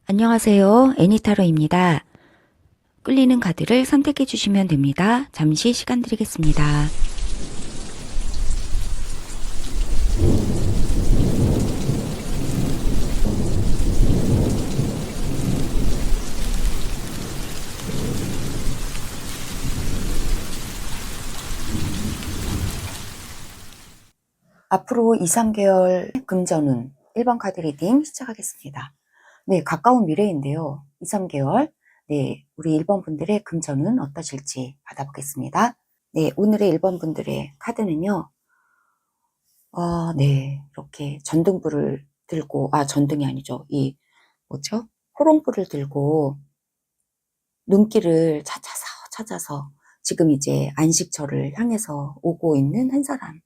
안녕하세요. 애니타로입니다. 끌리는 카드를 선택해 주시면 됩니다. 잠시 시간 드리겠습니다. 앞으로 2, 3개월 금전운 1번 카드 리딩 시작하겠습니다. 네, 가까운 미래인데요. 2, 3개월. 네, 우리 1번 분들의 금전운 어떠실지 받아보겠습니다. 네, 오늘의 1번 분들의 카드는요. 네, 이렇게 전등불을 들고, 전등이 아니죠. 뭐죠? 호롱불을 들고 눈길을 찾아서 지금 이제 안식처를 향해서 오고 있는 한 사람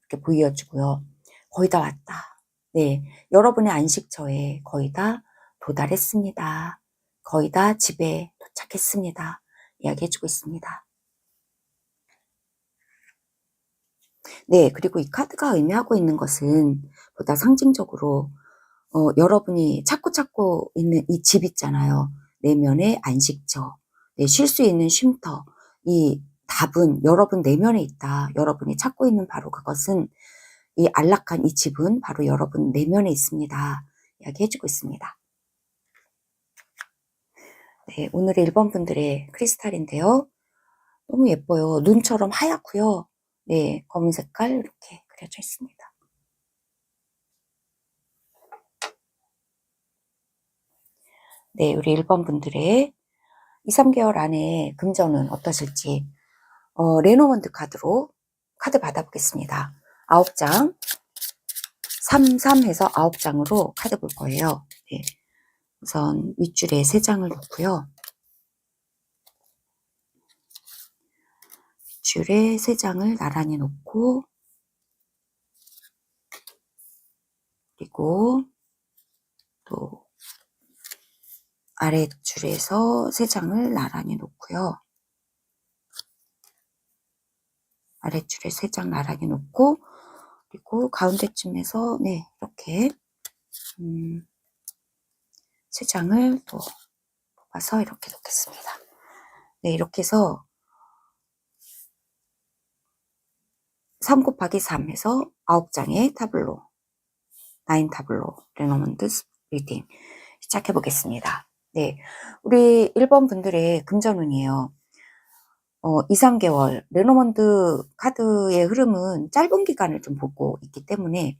이렇게 보여주고요. 거의 다 왔다. 네, 여러분의 안식처에 거의 다 도달했습니다. 거의 다 집에 도착했습니다. 이야기해주고 있습니다. 네, 그리고 이 카드가 의미하고 있는 것은 보다 상징적으로 여러분이 찾고 있는 이 집 있잖아요. 내면의 안식처, 네, 쉴 수 있는 쉼터, 이 답은 여러분 내면에 있다. 여러분이 찾고 있는 바로 그것은 이 안락한 이 집은 바로 여러분 내면에 있습니다. 이야기해주고 있습니다. 네, 오늘의 1번 분들의 크리스탈인데요. 너무 예뻐요. 눈처럼 하얗고요. 네, 검은 색깔 이렇게 그려져 있습니다. 네, 우리 1번 분들의 2, 3개월 안에 금전은 어떠실지 레노먼드 카드로 카드 받아보겠습니다. 9장 3 해서 9장으로 카드 볼 거예요. 네. 우선 윗줄에 3장을 놓고요. 윗줄에 3장을 나란히 놓고 그리고 또 아랫줄에서 3장을 나란히 놓고요. 아랫줄에 3장 나란히 놓고 그리고 가운데쯤에서 네 이렇게 3장을 또 뽑아서 이렇게 놓겠습니다. 네, 이렇게 해서 3 곱하기 3 해서 9장의 타블로 9 타블로 레노먼드 리딩 시작해 보겠습니다. 네, 우리 1번 분들의 금전운이에요. 2, 3개월 레노먼드 카드의 흐름은 짧은 기간을 좀 보고 있기 때문에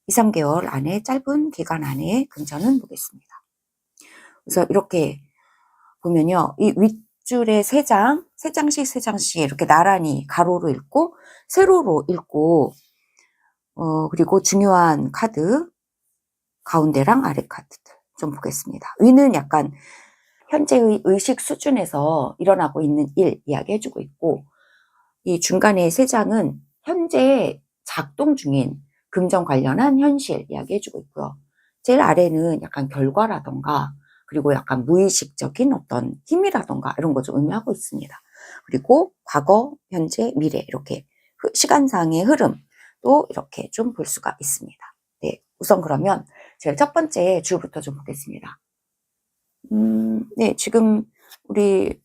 2, 3개월 안에 짧은 기간 안에 금전운 보겠습니다. 그래서 이렇게 보면요. 이 윗줄에 3장씩 이렇게 나란히 가로로 읽고 세로로 읽고 그리고 중요한 카드 가운데랑 아래 카드들 좀 보겠습니다. 위는 약간 현재의 의식 수준에서 일어나고 있는 일 이야기해주고 있고 이 중간에 3장은 현재 작동 중인 금전 관련한 현실 이야기해주고 있고요. 제일 아래는 약간 결과라던가 그리고 약간 무의식적인 어떤 힘이라던가 이런 거 좀 의미하고 있습니다. 그리고 과거, 현재, 미래 이렇게 시간상의 흐름도 이렇게 좀 볼 수가 있습니다. 네, 우선 그러면 제일 첫 번째 줄부터 좀 보겠습니다. 네, 지금 우리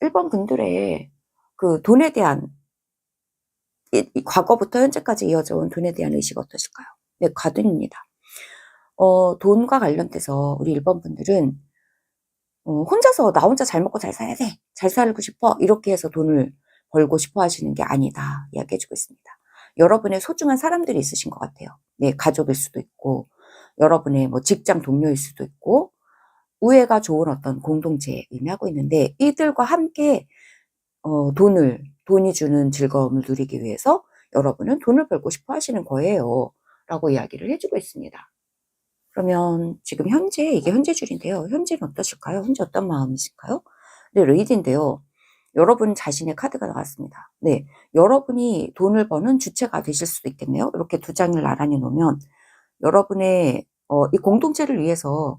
1번 분들의 그 돈에 대한 이 과거부터 현재까지 이어져 온 돈에 대한 의식 어떠실까요? 네, 과둔입니다. 돈과 관련돼서 우리 1번 분들은 혼자서 나 혼자 잘 먹고 잘 살아야 돼. 잘 살고 싶어. 이렇게 해서 돈을 벌고 싶어 하시는 게 아니다. 이야기해주고 있습니다. 여러분의 소중한 사람들이 있으신 것 같아요. 네, 가족일 수도 있고, 여러분의 뭐 직장 동료일 수도 있고, 우애가 좋은 어떤 공동체에 의미하고 있는데, 이들과 함께, 돈이 주는 즐거움을 누리기 위해서 여러분은 돈을 벌고 싶어 하시는 거예요. 라고 이야기를 해주고 있습니다. 그러면 지금 현재, 이게 현재 줄인데요. 현재는 어떠실까요? 현재 어떤 마음이실까요? 네, 레이디인데요. 여러분 자신의 카드가 나왔습니다. 네, 여러분이 돈을 버는 주체가 되실 수도 있겠네요. 이렇게 2장을 나란히 놓으면 여러분의 이 공동체를 위해서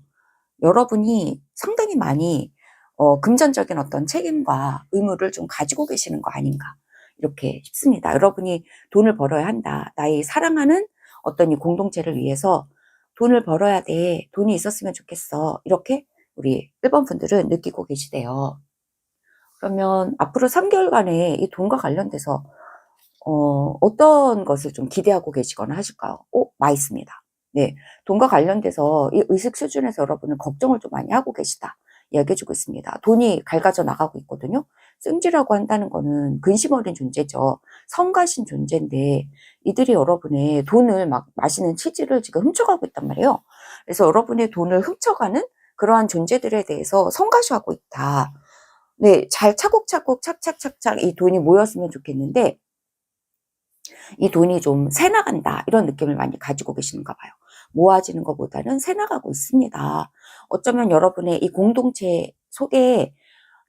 여러분이 상당히 많이 금전적인 어떤 책임과 의무를 좀 가지고 계시는 거 아닌가 이렇게 싶습니다. 여러분이 돈을 벌어야 한다. 나의 사랑하는 어떤 이 공동체를 위해서 돈을 벌어야 돼. 돈이 있었으면 좋겠어. 이렇게 우리 1번 분들은 느끼고 계시대요. 그러면 앞으로 3개월간에 이 돈과 관련돼서 어떤 것을 좀 기대하고 계시거나 하실까요? 있습니다. 네, 돈과 관련돼서 이 의식 수준에서 여러분은 걱정을 좀 많이 하고 계시다. 이야기해주고 있습니다. 돈이 갈가져 나가고 있거든요. 승지라고 한다는 거는 근심 어린 존재죠. 성가신 존재인데 이들이 여러분의 돈을 막 마시는 치질을 지금 훔쳐가고 있단 말이에요. 그래서 여러분의 돈을 훔쳐가는 그러한 존재들에 대해서 성가시하고 있다. 네, 잘 차곡차곡 착착착착 이 돈이 모였으면 좋겠는데 이 돈이 좀 새나간다 이런 느낌을 많이 가지고 계시는가 봐요. 모아지는 것보다는 새나가고 있습니다. 어쩌면 여러분의 이 공동체 속에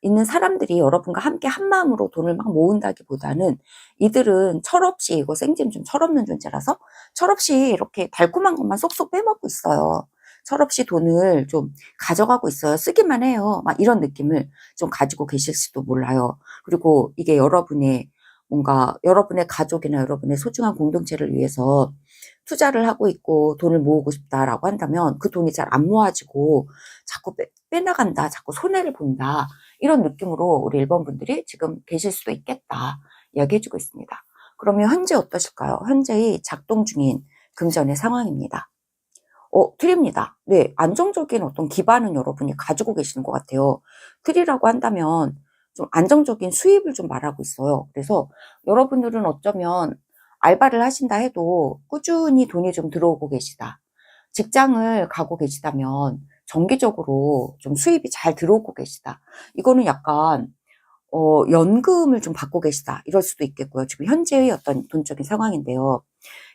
있는 사람들이 여러분과 함께 한 마음으로 돈을 막 모은다기보다는 이들은 철없이, 이거 생지는 좀 철없는 존재라서 철없이 이렇게 달콤한 것만 쏙쏙 빼먹고 있어요. 철없이 돈을 좀 가져가고 있어요. 쓰기만 해요. 막 이런 느낌을 좀 가지고 계실지도 몰라요. 그리고 이게 여러분의 뭔가 여러분의 가족이나 여러분의 소중한 공동체를 위해서 투자를 하고 있고 돈을 모으고 싶다라고 한다면 그 돈이 잘 안 모아지고 자꾸 빼나간다, 자꾸 손해를 본다 이런 느낌으로 우리 1번 분들이 지금 계실 수도 있겠다 이야기해주고 있습니다. 그러면 현재 어떠실까요? 현재의 작동 중인 금전의 상황입니다. 틀립니다. 네, 안정적인 어떤 기반은 여러분이 가지고 계시는 것 같아요. 틀이라고 한다면 좀 안정적인 수입을 좀 말하고 있어요. 그래서 여러분들은 어쩌면 알바를 하신다 해도 꾸준히 돈이 좀 들어오고 계시다. 직장을 가고 계시다면 정기적으로 좀 수입이 잘 들어오고 계시다. 이거는 약간 연금을 좀 받고 계시다. 이럴 수도 있겠고요. 지금 현재의 어떤 돈적인 상황인데요.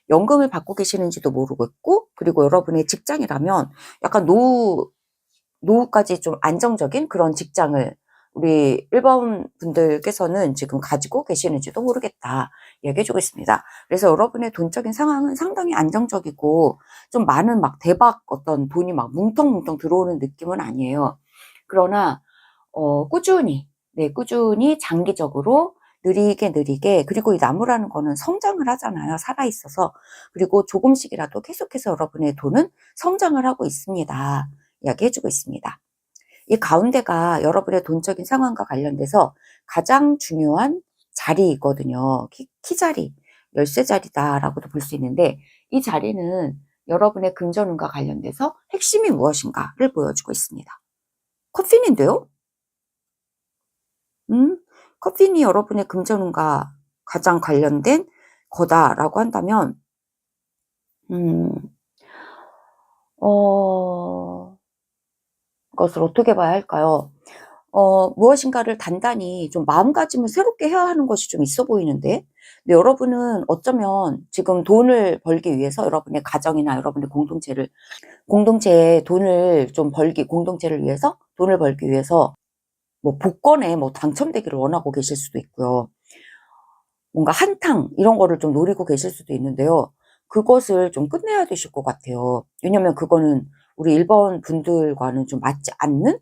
연금을 받고 계시는지도 모르겠고, 그리고 여러분의 직장이라면 약간 노후까지 좀 안정적인 그런 직장을 우리 1번 분들께서는 지금 가지고 계시는지도 모르겠다 얘기해주고 있습니다. 그래서 여러분의 돈적인 상황은 상당히 안정적이고 좀 많은 막 대박 어떤 돈이 막 뭉텅뭉텅 들어오는 느낌은 아니에요. 그러나 꾸준히 장기적으로 느리게 그리고 이 나무라는 거는 성장을 하잖아요. 살아있어서. 그리고 조금씩이라도 계속해서 여러분의 돈은 성장을 하고 있습니다. 이야기해주고 있습니다. 이 가운데가 여러분의 돈적인 상황과 관련돼서 가장 중요한 자리이거든요. 키자리, 열쇠 자리다라고도 볼 수 있는데 이 자리는 여러분의 금전운과 관련돼서 핵심이 무엇인가를 보여주고 있습니다. 커핀인데요? 커핀이 여러분의 금전운과 가장 관련된 거다라고 한다면 것을 어떻게 봐야 할까요? 무엇인가를 단단히 좀 마음가짐을 새롭게 해야 하는 것이 좀 있어 보이는데, 근데 여러분은 어쩌면 지금 돈을 벌기 위해서 여러분의 가정이나 여러분의 공동체에 돈을 좀 공동체를 위해서 돈을 벌기 위해서 뭐 복권에 뭐 당첨되기를 원하고 계실 수도 있고요. 뭔가 한탕 이런 거를 좀 노리고 계실 수도 있는데요. 그것을 좀 끝내야 되실 것 같아요. 왜냐면 그거는 우리 1번 분들과는 좀 맞지 않는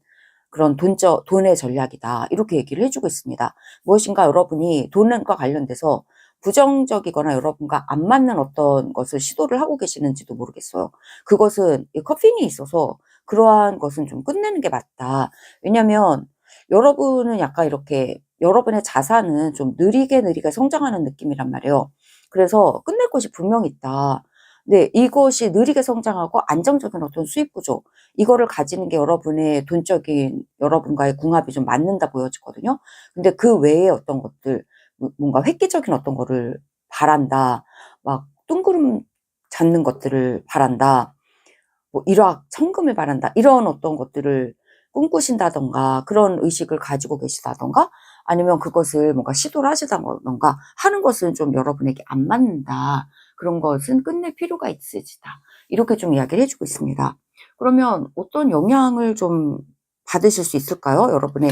그런 돈의 전략이다. 이렇게 얘기를 해주고 있습니다. 무엇인가 여러분이 돈과 관련돼서 부정적이거나 여러분과 안 맞는 어떤 것을 시도를 하고 계시는지도 모르겠어요. 그것은 커핀이 있어서 그러한 것은 좀 끝내는 게 맞다. 왜냐면 여러분은 약간 이렇게 여러분의 자산은 좀 느리게 성장하는 느낌이란 말이에요. 그래서 끝낼 것이 분명히 있다. 네, 이것이 느리게 성장하고 안정적인 어떤 수입 구조, 이거를 가지는 게 여러분의 돈적인 여러분과의 궁합이 좀 맞는다 보여지거든요. 근데 그 외에 어떤 것들, 뭔가 획기적인 어떤 거를 바란다, 막 뜬구름 잡는 것들을 바란다, 뭐 일확천금을 바란다, 이런 어떤 것들을 꿈꾸신다던가 그런 의식을 가지고 계시다던가 아니면 그것을 뭔가 시도를 하시다던가 하는 것은 좀 여러분에게 안 맞는다. 그런 것은 끝낼 필요가 있으시다. 이렇게 좀 이야기를 해주고 있습니다. 그러면 어떤 영향을 좀 받으실 수 있을까요? 여러분의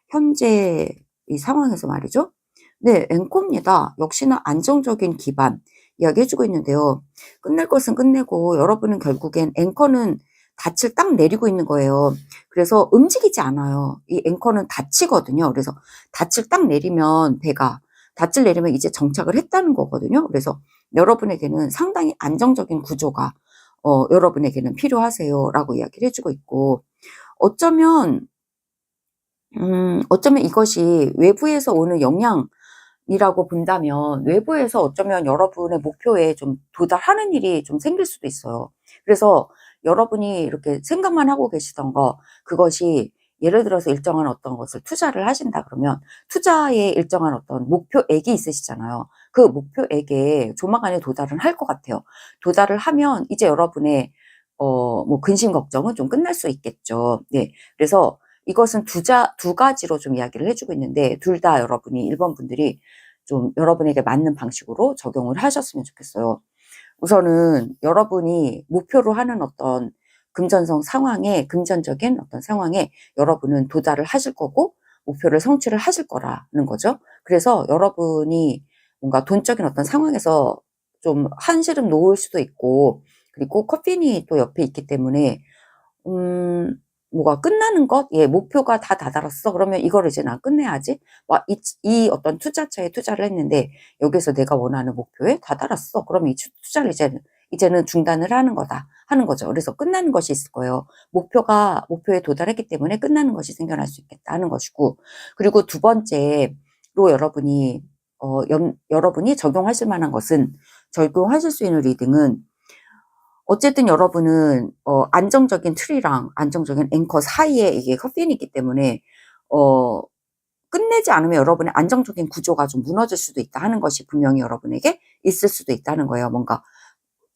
현재 이 상황에서 말이죠. 네, 앵커입니다. 역시나 안정적인 기반 이야기해주고 있는데요. 끝낼 것은 끝내고 여러분은 결국엔 앵커는 닻을 딱 내리고 있는 거예요. 그래서 움직이지 않아요. 이 앵커는 닻이거든요. 그래서 닻을 딱 내리면 닻을 내리면 이제 정착을 했다는 거거든요. 그래서 여러분에게는 상당히 안정적인 구조가 여러분에게는 필요하세요 라고 이야기를 해주고 있고, 어쩌면 이것이 외부에서 오는 영향이라고 본다면 외부에서 어쩌면 여러분의 목표에 좀 도달하는 일이 좀 생길 수도 있어요. 그래서 여러분이 이렇게 생각만 하고 계시던 거, 그것이 예를 들어서 일정한 어떤 것을 투자를 하신다 그러면 투자에 일정한 어떤 목표액이 있으시잖아요. 그 목표액에 조만간에 도달은 할 것 같아요. 도달을 하면 이제 여러분의 뭐 근심 걱정은 좀 끝날 수 있겠죠. 네. 그래서 이것은 두 가지로 좀 이야기를 해주고 있는데, 둘 다 여러분이 1번 분들이 좀 여러분에게 맞는 방식으로 적용을 하셨으면 좋겠어요. 우선은 여러분이 목표로 하는 어떤 금전적인 어떤 상황에 여러분은 도달을 하실 거고, 목표를 성취를 하실 거라는 거죠. 그래서 여러분이 뭔가 돈적인 어떤 상황에서 좀 한시름 놓을 수도 있고, 그리고 커피니 또 옆에 있기 때문에 뭐가 끝나는 것? 예, 목표가 다 다다랐어. 그러면 이거를 이제 난 끝내야지. 이 어떤 투자처에 투자를 했는데 여기서 내가 원하는 목표에 다다랐어. 그러면 이 투자를 이제는 중단을 하는 거죠. 그래서 끝나는 것이 있을 거예요. 목표에 도달했기 때문에 끝나는 것이 생겨날 수 있겠다 하는 것이고, 그리고 두 번째로 여러분이 적용하실 만한 것은, 적용하실 수 있는 리딩은, 어쨌든 여러분은 안정적인 틀이랑 안정적인 앵커 사이에 이게 커핀이 있기 때문에 끝내지 않으면 여러분의 안정적인 구조가 좀 무너질 수도 있다 하는 것이 분명히 여러분에게 있을 수도 있다는 거예요. 뭔가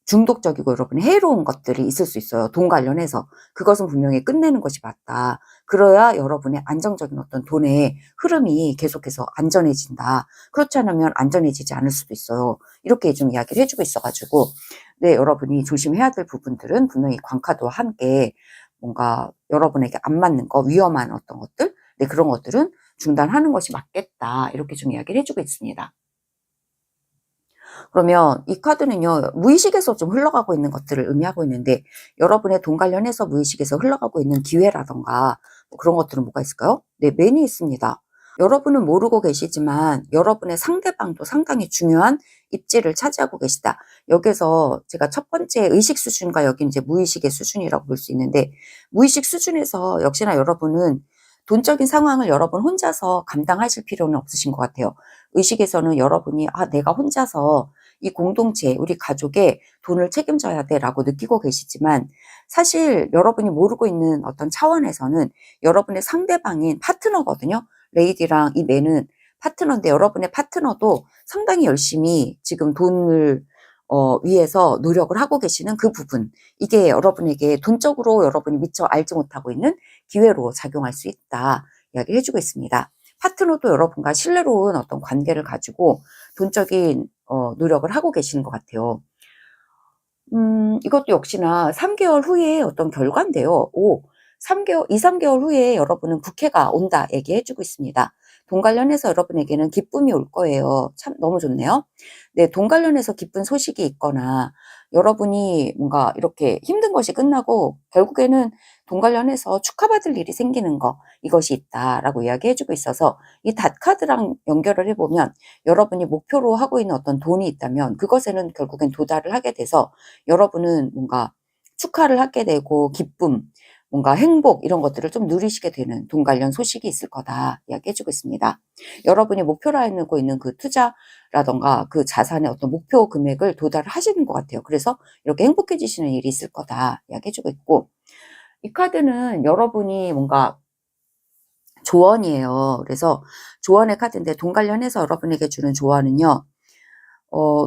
중독적이고 여러분의 해로운 것들이 있을 수 있어요. 돈 관련해서. 그것은 분명히 끝내는 것이 맞다. 그래야 여러분의 안정적인 어떤 돈의 흐름이 계속해서 안전해진다. 그렇지 않으면 안전해지지 않을 수도 있어요. 이렇게 좀 이야기를 해주고 있어가지고, 네, 여러분이 조심해야 될 부분들은 분명히 광카도와 함께 뭔가 여러분에게 안 맞는 거, 위험한 어떤 것들, 네, 그런 것들은 중단하는 것이 맞겠다. 이렇게 좀 이야기를 해주고 있습니다. 그러면 이 카드는요, 무의식에서 좀 흘러가고 있는 것들을 의미하고 있는데, 여러분의 돈 관련해서 무의식에서 흘러가고 있는 기회라던가 뭐 그런 것들은 뭐가 있을까요? 네, 맨이 있습니다. 여러분은 모르고 계시지만 여러분의 상대방도 상당히 중요한 입지를 차지하고 계시다. 여기서 제가 첫 번째 의식 수준과 여기 이제 무의식의 수준이라고 볼 수 있는데, 무의식 수준에서 역시나 여러분은 돈적인 상황을 여러분 혼자서 감당하실 필요는 없으신 것 같아요. 의식에서는 여러분이 내가 혼자서 이 공동체, 우리 가족의 돈을 책임져야 돼 라고 느끼고 계시지만, 사실 여러분이 모르고 있는 어떤 차원에서는 여러분의 상대방인 파트너거든요. 레이디랑 이 맨은 파트너인데, 여러분의 파트너도 상당히 열심히 지금 돈을 위해서 노력을 하고 계시는 그 부분, 이게 여러분에게 돈적으로 여러분이 미처 알지 못하고 있는 기회로 작용할 수 있다 이야기를 해주고 있습니다. 파트너도 여러분과 신뢰로운 어떤 관계를 가지고 돈적인 노력을 하고 계시는 것 같아요. 이것도 역시나 3개월 후에 어떤 결과인데요. 2, 3개월 후에 여러분은 국회가 온다 얘기해주고 있습니다. 돈 관련해서 여러분에게는 기쁨이 올 거예요. 참 너무 좋네요. 네, 돈 관련해서 기쁜 소식이 있거나 여러분이 뭔가 이렇게 힘든 것이 끝나고 결국에는 돈 관련해서 축하받을 일이 생기는 거, 이것이 있다라고 이야기해주고 있어서, 이 닷카드랑 연결을 해보면 여러분이 목표로 하고 있는 어떤 돈이 있다면 그것에는 결국엔 도달을 하게 돼서 여러분은 뭔가 축하를 하게 되고 기쁨, 뭔가 행복 이런 것들을 좀 누리시게 되는 돈 관련 소식이 있을 거다 이야기해주고 있습니다. 여러분이 목표로 하고 있는 그 투자라던가 그 자산의 어떤 목표 금액을 도달을 하시는 것 같아요. 그래서 이렇게 행복해지시는 일이 있을 거다 이야기해주고 있고, 이 카드는 여러분이 뭔가 조언이에요. 그래서 조언의 카드인데, 돈 관련해서 여러분에게 주는 조언은요,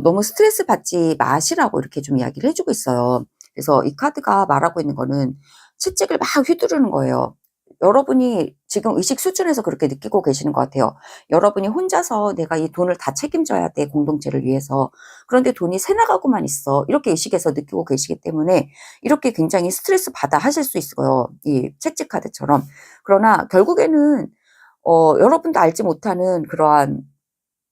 너무 스트레스 받지 마시라고 이렇게 좀 이야기를 해주고 있어요. 그래서 이 카드가 말하고 있는 거는 채찍을 막 휘두르는 거예요. 여러분이 지금 의식 수준에서 그렇게 느끼고 계시는 것 같아요. 여러분이 혼자서 내가 이 돈을 다 책임져야 돼, 공동체를 위해서. 그런데 돈이 새나가고만 있어. 이렇게 의식에서 느끼고 계시기 때문에 이렇게 굉장히 스트레스 받아 하실 수 있어요. 이 채찍 카드처럼. 그러나 결국에는 여러분도 알지 못하는 그러한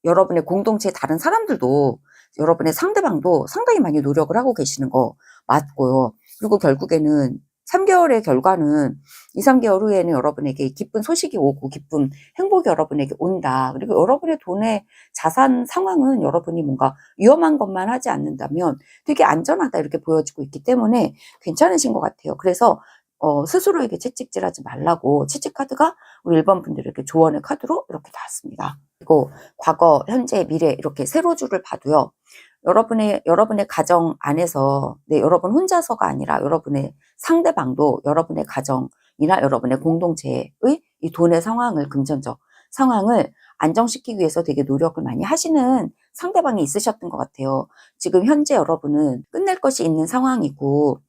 여러분의 공동체의 다른 사람들도, 여러분의 상대방도 상당히 많이 노력을 하고 계시는 거 맞고요. 그리고 결국에는 3개월의 결과는 2, 3개월 후에는 여러분에게 기쁜 소식이 오고 기쁜 행복이 여러분에게 온다. 그리고 여러분의 돈의 자산 상황은 여러분이 뭔가 위험한 것만 하지 않는다면 되게 안전하다 이렇게 보여지고 있기 때문에 괜찮으신 것 같아요. 그래서 스스로에게 채찍질하지 말라고 채찍카드가 우리 1번 분들에게 조언의 카드로 이렇게 나왔습니다. 그리고 과거, 현재, 미래 이렇게 세로 줄을 봐도요. 여러분의 가정 안에서 여러분 혼자서가 아니라 여러분의 상대방도 여러분의 가정이나 여러분의 공동체의 이 돈의 상황을 금전적 상황을 안정시키기 위해서 되게 노력을 많이 하시는 상대방이 있으셨던 것 같아요. 지금 현재 여러분은 끝낼 것이 있는 상황이고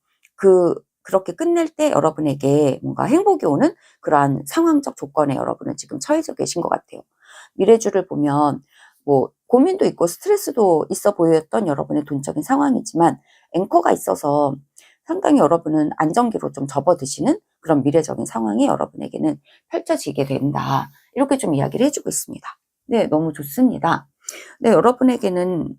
그렇게 끝낼 때 여러분에게 뭔가 행복이 오는 그러한 상황적 조건에 여러분은 지금 처해져 계신 것 같아요. 미래줄을 보면 뭐 고민도 있고 스트레스도 있어 보였던 여러분의 돈적인 상황이지만 앵커가 있어서 상당히 여러분은 안정기로 좀 접어드시는 그런 미래적인 상황이 여러분에게는 펼쳐지게 된다. 이렇게 좀 이야기를 해주고 있습니다. 네, 너무 좋습니다. 네, 여러분에게는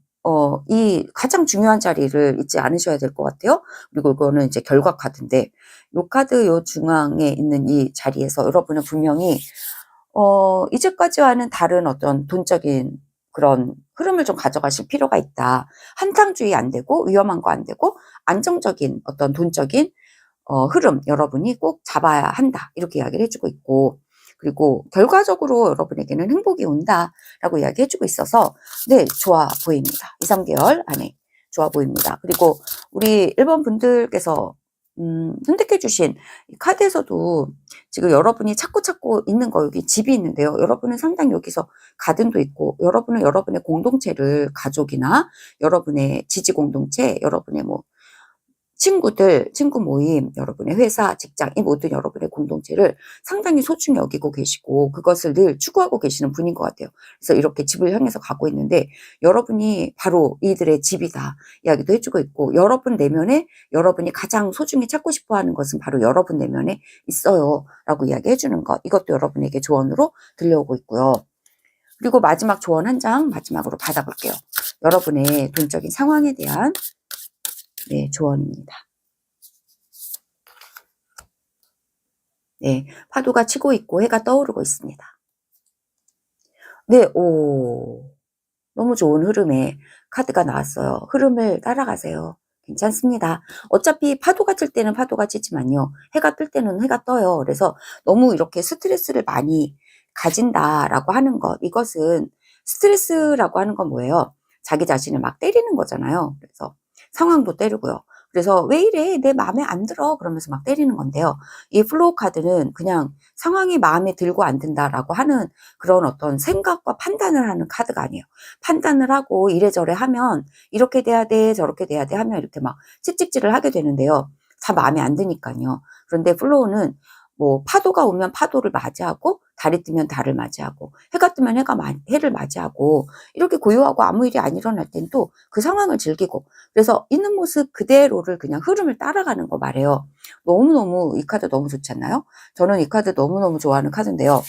이 가장 중요한 자리를 잊지 않으셔야 될 것 같아요. 그리고 이거는 이제 결과 카드인데 이 카드 요 중앙에 있는 이 자리에서 여러분은 분명히 이제까지와는 다른 어떤 돈적인 그런 흐름을 좀 가져가실 필요가 있다. 한탕주의 안 되고 위험한 거 안 되고 안정적인 어떤 돈적인 흐름 여러분이 꼭 잡아야 한다. 이렇게 이야기를 해주고 있고 그리고 결과적으로 여러분에게는 행복이 온다라고 이야기해주고 있어서 네, 좋아 보입니다. 2, 3개월 안에 좋아 보입니다. 그리고 우리 1번 분들께서 선택해 주신 이 카드에서도 지금 여러분이 찾고 있는 거 여기 집이 있는데요. 여러분은 상당히 여기서 가든도 있고 여러분은 여러분의 공동체를 가족이나 여러분의 지지 공동체, 여러분의 뭐 친구들, 친구 모임, 여러분의 회사, 직장, 이 모든 여러분의 공동체를 상당히 소중히 여기고 계시고 그것을 늘 추구하고 계시는 분인 것 같아요. 그래서 이렇게 집을 향해서 가고 있는데 여러분이 바로 이들의 집이다 이야기도 해주고 있고 여러분 내면에 여러분이 가장 소중히 찾고 싶어하는 것은 바로 여러분 내면에 있어요 라고 이야기해주는 것, 이것도 여러분에게 조언으로 들려오고 있고요. 그리고 마지막 조언 한 장 마지막으로 받아볼게요. 여러분의 돈적인 상황에 대한 네, 조언입니다. 네, 파도가 치고 있고 해가 떠오르고 있습니다. 네, 너무 좋은 흐름의 카드가 나왔어요. 흐름을 따라가세요. 괜찮습니다. 어차피 파도가 칠 때는 파도가 치지만요. 해가 뜰 때는 해가 떠요. 그래서 너무 이렇게 스트레스를 많이 가진다라고 하는 것, 이것은 스트레스라고 하는 건 뭐예요? 자기 자신을 막 때리는 거잖아요. 그래서 상황도 때리고요. 그래서 왜 이래? 내 마음에 안 들어? 그러면서 막 때리는 건데요. 이 플로우 카드는 그냥 상황이 마음에 들고 안 든다라고 하는 그런 어떤 생각과 판단을 하는 카드가 아니에요. 판단을 하고 이래저래 하면 이렇게 돼야 돼, 저렇게 돼야 돼 하면 이렇게 막 채찍질을 하게 되는데요. 다 마음에 안 드니까요. 그런데 플로우는 뭐 파도가 오면 파도를 맞이하고 달이 뜨면 달을 맞이하고 해가 뜨면 해를 맞이하고 이렇게 고요하고 아무 일이 안 일어날 땐 또 그 상황을 즐기고 그래서 있는 모습 그대로를 그냥 흐름을 따라가는 거 말해요. 너무너무 이 카드 너무 좋지 않나요? 저는 이 카드 너무너무 좋아하는 카드인데요.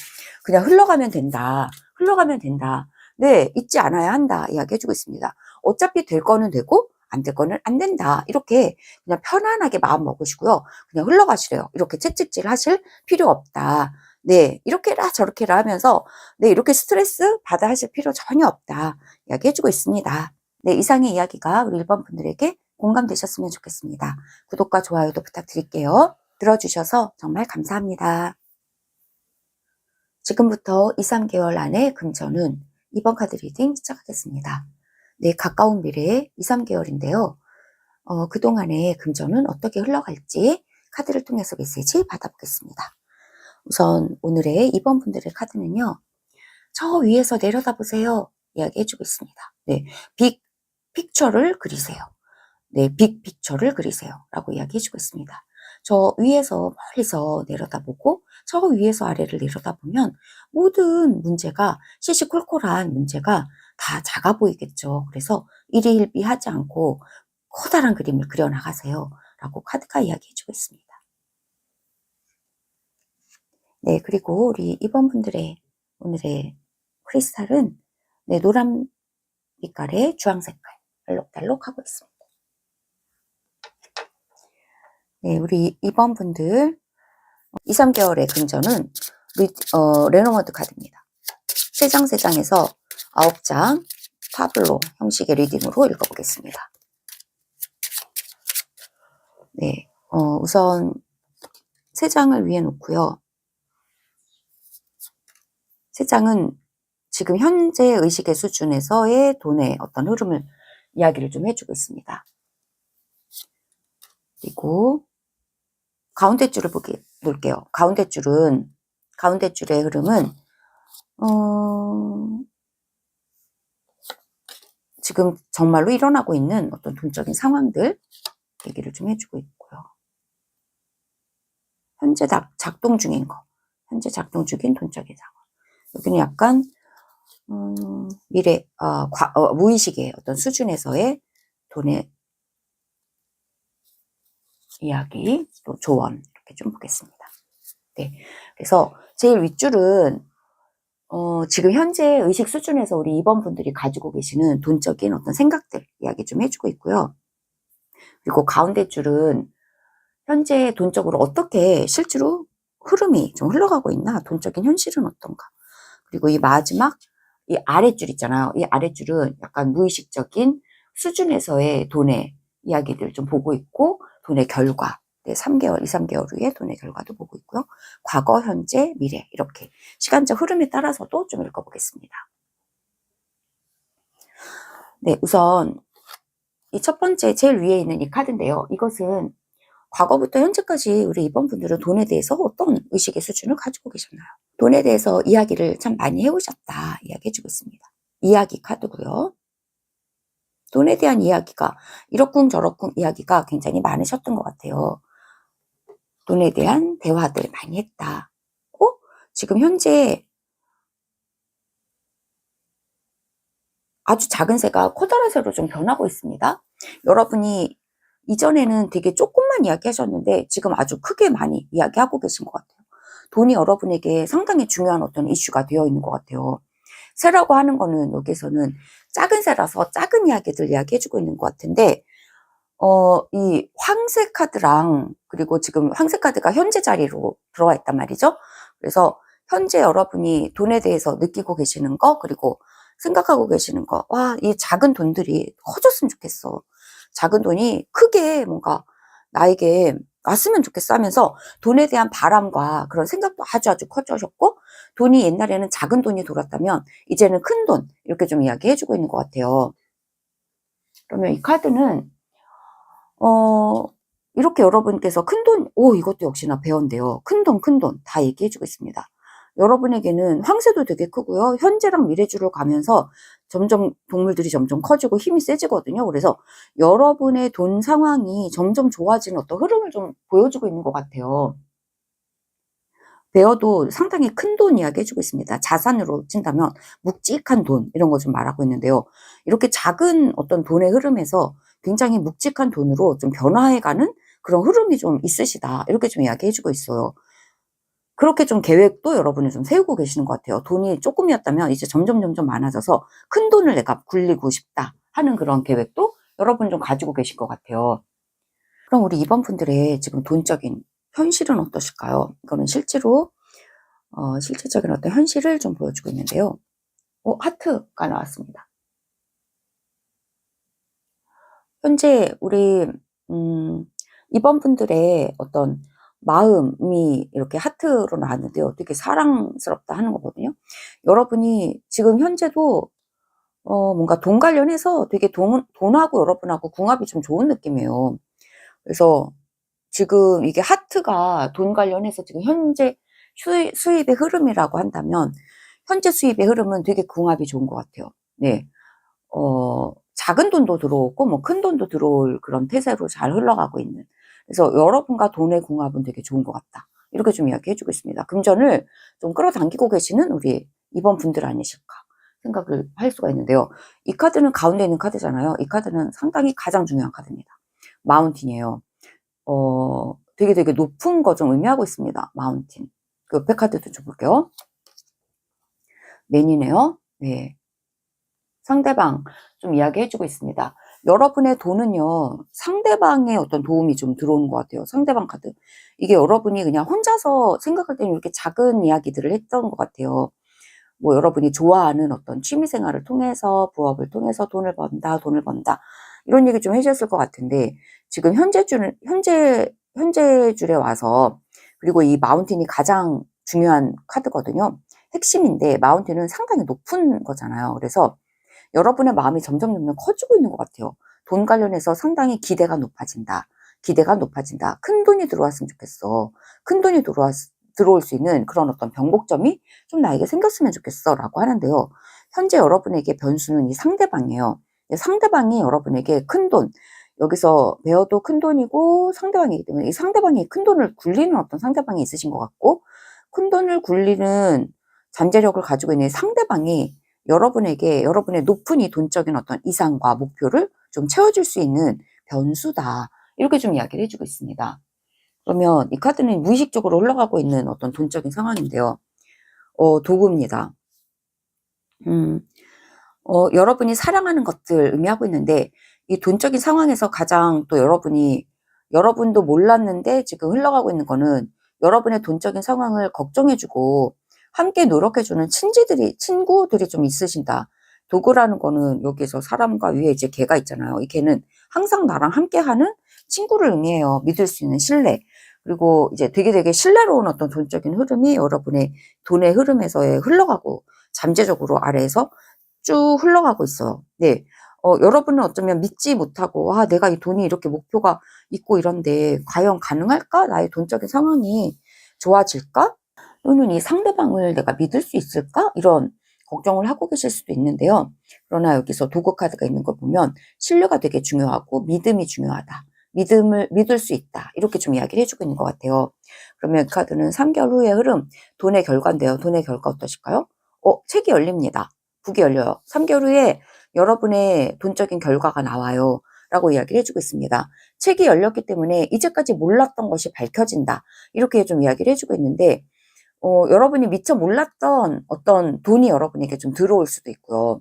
그냥 흘러가면 된다. 흘러가면 된다. 네, 잊지 않아야 한다. 이야기해주고 있습니다. 어차피 될 거는 되고 안 될 거는 안 된다. 이렇게 그냥 편안하게 마음 먹으시고요. 그냥 흘러가시래요. 이렇게 채찍질 하실 필요 없다. 네, 이렇게라 저렇게라 하면서 네, 이렇게 스트레스 받아 하실 필요 전혀 없다. 이야기해주고 있습니다. 네, 이상의 이야기가 우리 1번 분들에게 공감되셨으면 좋겠습니다. 구독과 좋아요도 부탁드릴게요. 들어주셔서 정말 감사합니다. 지금부터 2, 3개월 안에 금전운 2번 카드 리딩 시작하겠습니다. 네, 가까운 미래에 2, 3개월인데요. 그동안의 금전은 어떻게 흘러갈지 카드를 통해서 메시지 받아보겠습니다. 우선 오늘의 2번 분들의 카드는요. 저 위에서 내려다보세요. 이야기해주고 있습니다. 네, 빅 픽처를 그리세요. 네, 빅 픽처를 그리세요. 라고 이야기해주고 있습니다. 저 위에서 멀리서 내려다보고 저 위에서 아래를 내려다보면 모든 문제가 시시콜콜한 문제가 다 작아 보이겠죠. 그래서 일희일비하지 않고 커다란 그림을 그려나가세요. 라고 카드가 이야기해주고 있습니다. 네, 그리고 우리 2번 분들의 오늘의 크리스탈은 네, 노란 빛깔의 주황 색깔 알록달록 하고 있습니다. 네, 우리 2번 분들 2, 3개월의 금전은 레노먼드 카드입니다. 3장 3장에서 9장 타블로 형식의 리딩으로 읽어보겠습니다. 네, 우선 3장을 위에 놓고요. 3장은 지금 현재 의식의 수준에서의 돈의 어떤 흐름을 이야기를 좀 해주고 있습니다. 그리고 가운데 줄을 볼게요. 가운데 줄의 흐름은 지금 정말로 일어나고 있는 어떤 돈적인 상황들 얘기를 좀 해주고 있고요. 현재 작동 중인 거, 현재 작동 중인 돈적인 상황. 여기는 약간 미래, 무의식의 어떤 수준에서의 돈의 이야기, 또 조언 이렇게 좀 보겠습니다. 네, 그래서 제일 윗줄은 지금 현재 의식 수준에서 우리 2번 분들이 가지고 계시는 돈적인 어떤 생각들 이야기 좀 해주고 있고요. 그리고 가운데 줄은 현재 돈적으로 어떻게 실제로 흐름이 좀 흘러가고 있나, 돈적인 현실은 어떤가. 그리고 이 마지막 이 아랫줄 있잖아요. 이 아랫줄은 약간 무의식적인 수준에서의 돈의 이야기들 좀 보고 있고, 돈의 결과, 3개월, 2, 3개월 후에 돈의 결과도 보고 있고요. 과거, 현재, 미래 이렇게 시간적 흐름에 따라서도 좀 읽어보겠습니다. 네, 우선 이 첫 번째 제일 위에 있는 이 카드인데요. 이것은 과거부터 현재까지 우리 2번 분들은 돈에 대해서 어떤 의식의 수준을 가지고 계셨나요? 돈에 대해서 이야기를 참 많이 해오셨다 이야기해주고 있습니다. 이야기 카드고요. 돈에 대한 이야기가 이러쿵저러쿵 이야기가 굉장히 많으셨던 것 같아요. 돈에 대한 대화들 많이 했다. 지금 현재 아주 작은 새가 커다란 새로 좀 변하고 있습니다. 여러분이 이전에는 되게 조금만 이야기하셨는데 지금 아주 크게 많이 이야기하고 계신 것 같아요. 돈이 여러분에게 상당히 중요한 어떤 이슈가 되어 있는 것 같아요. 새라고 하는 거는 여기서는 작은 새라서 작은 이야기들 이야기해주고 있는 것 같은데 이 황새 카드랑 그리고 지금 황새 카드가 현재 자리로 들어와 있단 말이죠. 그래서 현재 여러분이 돈에 대해서 느끼고 계시는 거 그리고 생각하고 계시는 거, 와, 이 작은 돈들이 커졌으면 좋겠어. 작은 돈이 크게 뭔가 나에게 왔으면 좋겠어 하면서 돈에 대한 바람과 그런 생각도 아주 커져셨고, 돈이 옛날에는 작은 돈이 돌았다면 이제는 큰 돈 이렇게 좀 이야기해주고 있는 것 같아요. 그러면 이 카드는 이렇게 여러분께서 큰돈, 이것도 역시나 배웠는데요. 큰돈 다 얘기해주고 있습니다. 여러분에게는 황새도 되게 크고요. 현재랑 미래줄을 가면서 점점 동물들이 점점 커지고 힘이 세지거든요. 그래서 여러분의 돈 상황이 점점 좋아지는 어떤 흐름을 좀 보여주고 있는 것 같아요. 배워도 상당히 큰 돈 이야기 해주고 있습니다. 자산으로 친다면 묵직한 돈 이런 거 좀 말하고 있는데요. 이렇게 작은 어떤 돈의 흐름에서 굉장히 묵직한 돈으로 좀 변화해가는 그런 흐름이 좀 있으시다. 이렇게 좀 이야기 해주고 있어요. 그렇게 좀 계획도 여러분이 좀 세우고 계시는 것 같아요. 돈이 조금이었다면 이제 점점 많아져서 큰 돈을 내가 굴리고 싶다 하는 그런 계획도 여러분 좀 가지고 계실 것 같아요. 그럼 우리 2번 분들의 지금 돈적인 현실은 어떠실까요? 이거는 실제로 실질적인 어떤 현실을 좀 보여주고 있는데요. 하트가 나왔습니다. 현재 우리 2번 분들의 어떤 마음이 이렇게 하트로 나왔는데요. 되게 사랑스럽다 하는 거거든요. 여러분이 지금 현재도 뭔가 돈 관련해서 되게 돈하고 여러분하고 궁합이 좀 좋은 느낌이에요. 그래서 지금 이게 하트가 돈 관련해서 지금 현재 수입의 흐름이라고 한다면 현재 수입의 흐름은 되게 궁합이 좋은 것 같아요. 네. 작은 돈도 들어오고 뭐 큰 돈도 들어올 그런 태세로 잘 흘러가고 있는. 그래서 여러분과 돈의 궁합은 되게 좋은 것 같다. 이렇게 좀 이야기해주고 있습니다. 금전을 좀 끌어당기고 계시는 우리 2번 분들 아니실까 생각을 할 수가 있는데요. 이 카드는 가운데 있는 카드잖아요. 이 카드는 상당히 가장 중요한 카드입니다. 마운틴이에요. 되게 높은 거 좀 의미하고 있습니다. 마운틴. 그 옆에 카드도 좀 볼게요. 맨이네요. 네. 상대방 좀 이야기해주고 있습니다. 여러분의 돈은요, 상대방의 어떤 도움이 좀 들어오는 것 같아요. 상대방 카드. 이게 여러분이 그냥 혼자서 생각할 때는 이렇게 작은 이야기들을 했던 것 같아요. 뭐 여러분이 좋아하는 어떤 취미 생활을 통해서, 부업을 통해서 돈을 번다, 돈을 번다. 이런 얘기 좀 해주셨을 것 같은데, 지금 현재 줄에 와서, 그리고 이 마운틴이 가장 중요한 카드거든요. 핵심인데, 마운틴은 상당히 높은 거잖아요. 그래서 여러분의 마음이 점점 커지고 있는 것 같아요. 돈 관련해서 상당히 기대가 높아진다. 기대가 높아진다. 큰 돈이 들어왔으면 좋겠어. 큰 돈이 들어올 수 있는 그런 어떤 변곡점이 좀 나에게 생겼으면 좋겠어. 라고 하는데요. 현재 여러분에게 변수는 이 상대방이에요. 상대방이 여러분에게 큰 돈, 여기서 배워도 큰 돈이고 상대방이기 때문에 이 상대방이 큰 돈을 굴리는 어떤 상대방이 있으신 것 같고, 큰 돈을 굴리는 잠재력을 가지고 있는 상대방이 여러분에게 여러분의 높은 이 돈적인 어떤 이상과 목표를 좀 채워줄 수 있는 변수다. 이렇게 좀 이야기를 해주고 있습니다. 그러면 이 카드는 무의식적으로 흘러가고 있는 어떤 돈적인 상황인데요. 도구입니다. 여러분이 사랑하는 것들 의미하고 있는데, 이 돈적인 상황에서 가장 또 여러분도 몰랐는데 지금 흘러가고 있는 거는 여러분의 돈적인 상황을 걱정해주고 함께 노력해주는 친구들이 좀 있으신다. 도구라는 거는 여기서 사람과 위에 이제 개가 있잖아요. 이 개는 항상 나랑 함께 하는 친구를 의미해요. 믿을 수 있는 신뢰. 그리고 이제 되게 신뢰로운 어떤 돈적인 흐름이 여러분의 돈의 흐름에서 흘러가고 잠재적으로 아래에서 쭉 흘러가고 있어요. 네. 여러분은 어쩌면 믿지 못하고, 내가 이 돈이 이렇게 목표가 있고 이런데, 과연 가능할까? 나의 돈적인 상황이 좋아질까? 또는 이 상대방을 내가 믿을 수 있을까? 이런 걱정을 하고 계실 수도 있는데요. 그러나 여기서 도구 카드가 있는 걸 보면, 신뢰가 되게 중요하고, 믿음이 중요하다. 믿을 수 있다. 이렇게 좀 이야기를 해주고 있는 것 같아요. 그러면 이 카드는 3개월 후의 흐름, 돈의 결과인데요. 돈의 결과 어떠실까요? 책이 열립니다. 북이 열려요. 3개월 후에 여러분의 돈적인 결과가 나와요. 라고 이야기를 해주고 있습니다. 책이 열렸기 때문에 이제까지 몰랐던 것이 밝혀진다. 이렇게 좀 이야기를 해주고 있는데, 여러분이 미처 몰랐던 어떤 돈이 여러분에게 좀 들어올 수도 있고요.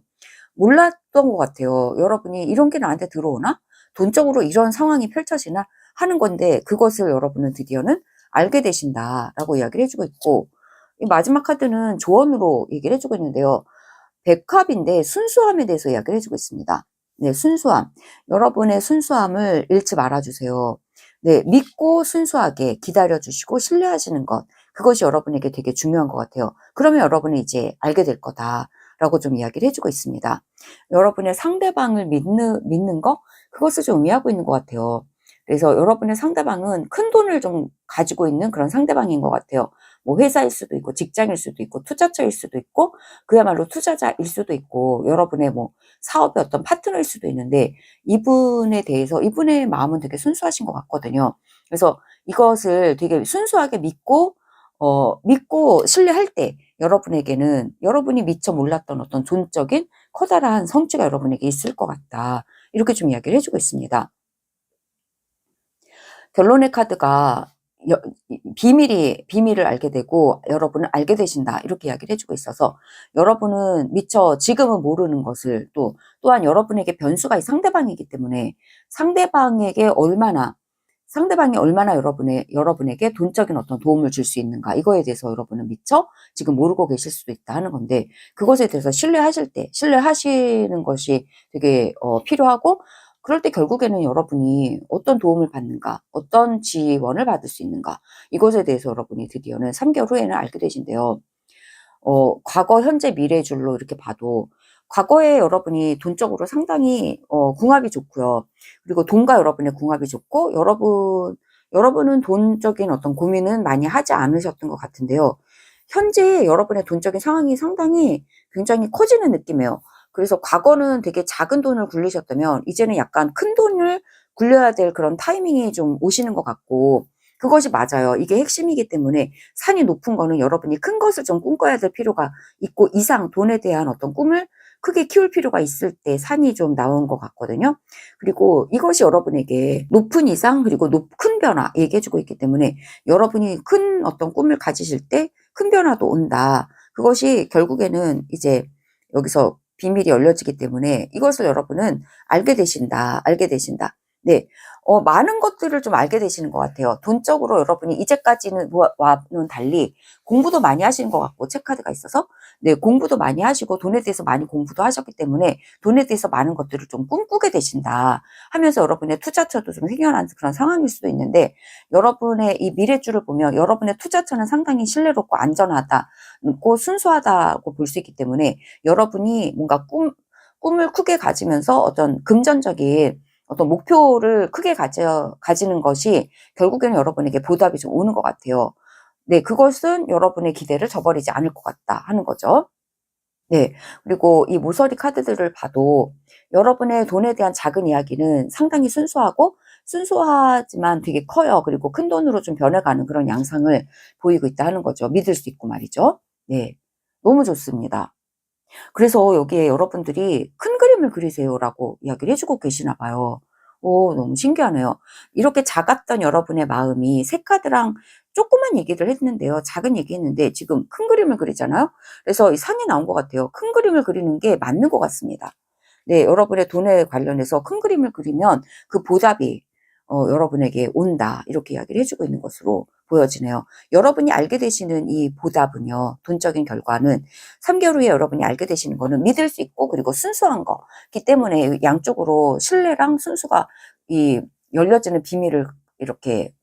몰랐던 것 같아요. 여러분이 이런 게 나한테 들어오나? 돈적으로 이런 상황이 펼쳐지나? 하는 건데, 그것을 여러분은 드디어는 알게 되신다라고 이야기를 해주고 있고, 이 마지막 카드는 조언으로 얘기를 해주고 있는데요. 백합인데 순수함에 대해서 이야기를 해주고 있습니다. 네, 순수함. 여러분의 순수함을 잃지 말아주세요. 네, 믿고 순수하게 기다려주시고 신뢰하시는 것. 그것이 여러분에게 되게 중요한 것 같아요. 그러면 여러분이 이제 알게 될 거다라고 좀 이야기를 해주고 있습니다. 여러분의 상대방을 믿는 거? 그것을 좀 의미하고 있는 것 같아요. 그래서 여러분의 상대방은 큰 돈을 좀 가지고 있는 그런 상대방인 것 같아요. 뭐 회사일 수도 있고 직장일 수도 있고 투자처일 수도 있고 그야말로 투자자일 수도 있고 여러분의 뭐 사업의 어떤 파트너일 수도 있는데 이분에 대해서 이분의 마음은 되게 순수하신 것 같거든요. 그래서 이것을 되게 순수하게 믿고 신뢰할 때 여러분에게는 여러분이 미처 몰랐던 어떤 존적인 커다란 성취가 여러분에게 있을 것 같다. 이렇게 좀 이야기를 해주고 있습니다. 결론의 카드가 비밀을 알게 되고 여러분은 알게 되신다. 이렇게 이야기를 해주고 있어서 여러분은 미처 지금은 모르는 것을 또한 여러분에게 변수가 이 상대방이기 때문에 상대방이 얼마나 여러분에게 돈적인 어떤 도움을 줄 수 있는가. 이거에 대해서 여러분은 미처 지금 모르고 계실 수도 있다 하는 건데 그것에 대해서 신뢰하시는 것이 되게 필요하고 그럴 때 결국에는 여러분이 어떤 도움을 받는가, 어떤 지원을 받을 수 있는가, 이것에 대해서 여러분이 드디어는 3개월 후에는 알게 되신대요. 과거, 현재, 미래의 줄로 이렇게 봐도 과거에 여러분이 돈적으로 상당히 궁합이 좋고요. 그리고 돈과 여러분의 궁합이 좋고 여러분은 돈적인 어떤 고민은 많이 하지 않으셨던 것 같은데요. 현재 여러분의 돈적인 상황이 상당히 굉장히 커지는 느낌이에요. 그래서 과거는 되게 작은 돈을 굴리셨다면 이제는 약간 큰 돈을 굴려야 될 그런 타이밍이 좀 오시는 것 같고 그것이 맞아요. 이게 핵심이기 때문에 산이 높은 거는 여러분이 큰 것을 좀 꿈꿔야 될 필요가 있고 이상 돈에 대한 어떤 꿈을 크게 키울 필요가 있을 때 산이 좀 나온 것 같거든요. 그리고 이것이 여러분에게 높은 이상 그리고 큰 변화 얘기해주고 있기 때문에 여러분이 큰 어떤 꿈을 가지실 때 큰 변화도 온다. 그것이 결국에는 이제 여기서 비밀이 열려지기 때문에 이것을 여러분은 알게 되신다. 네. 많은 것들을 좀 알게 되시는 것 같아요. 돈적으로 여러분이 이제까지는 와는 달리 공부도 많이 하시는 것 같고, 체크카드가 있어서. 네, 공부도 많이 하시고, 돈에 대해서 많이 공부도 하셨기 때문에, 돈에 대해서 많은 것들을 좀 꿈꾸게 되신다. 하면서 여러분의 투자처도 좀 생겨난 그런 상황일 수도 있는데, 여러분의 이 미래줄을 보면, 여러분의 투자처는 상당히 신뢰롭고 안전하고 순수하다고 볼 수 있기 때문에, 여러분이 뭔가 꿈을 크게 가지면서 어떤 금전적인 어떤 목표를 크게 가지는 것이 결국에는 여러분에게 보답이 좀 오는 것 같아요. 네, 그것은 여러분의 기대를 저버리지 않을 것 같다 하는 거죠. 네, 그리고 이 모서리 카드들을 봐도 여러분의 돈에 대한 작은 이야기는 상당히 순수하지만 되게 커요. 그리고 큰 돈으로 좀 변해가는 그런 양상을 보이고 있다 하는 거죠. 믿을 수 있고 말이죠. 네, 너무 좋습니다. 그래서 여기에 여러분들이 큰 그림을 그리세요라고 이야기를 해주고 계시나 봐요. 오, 너무 신기하네요. 이렇게 작았던 여러분의 마음이 새 카드랑 조그만 얘기를 했는데요. 작은 얘기 했는데 지금 큰 그림을 그리잖아요. 그래서 이 산이 나온 것 같아요. 큰 그림을 그리는 게 맞는 것 같습니다. 네, 여러분의 돈에 관련해서 큰 그림을 그리면 그 보답이 여러분에게 온다. 이렇게 이야기를 해주고 있는 것으로 보여지네요. 여러분이 알게 되시는 이 보답은요, 돈적인 결과는 3개월 후에 여러분이 알게 되시는 거는 믿을 수 있고, 그리고 순수한 거기 때문에 양쪽으로 신뢰랑 순수가 이 열려지는 비밀을 이렇게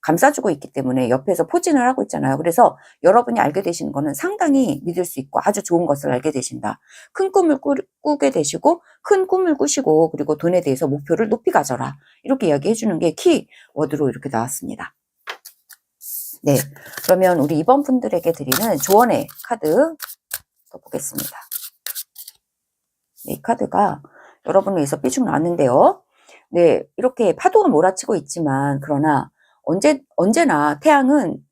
감싸주고 있기 때문에 옆에서 포진을 하고 있잖아요. 그래서 여러분이 알게 되시는 거는 상당히 믿을 수 있고 아주 좋은 것을 알게 되신다. 큰 꿈을 꾸게 되시고, 큰 꿈을 꾸시고, 그리고 돈에 대해서 목표를 높이 가져라. 이렇게 이야기해 주는 게 키워드로 이렇게 나왔습니다. 네, 그러면 우리 이번 분들에게 드리는 조언의 카드 보겠습니다. 네, 이 카드가 여러분을 위해서 삐죽 나왔는데요. 네, 이렇게 파도가 몰아치고 있지만, 그러나 언제나 태양은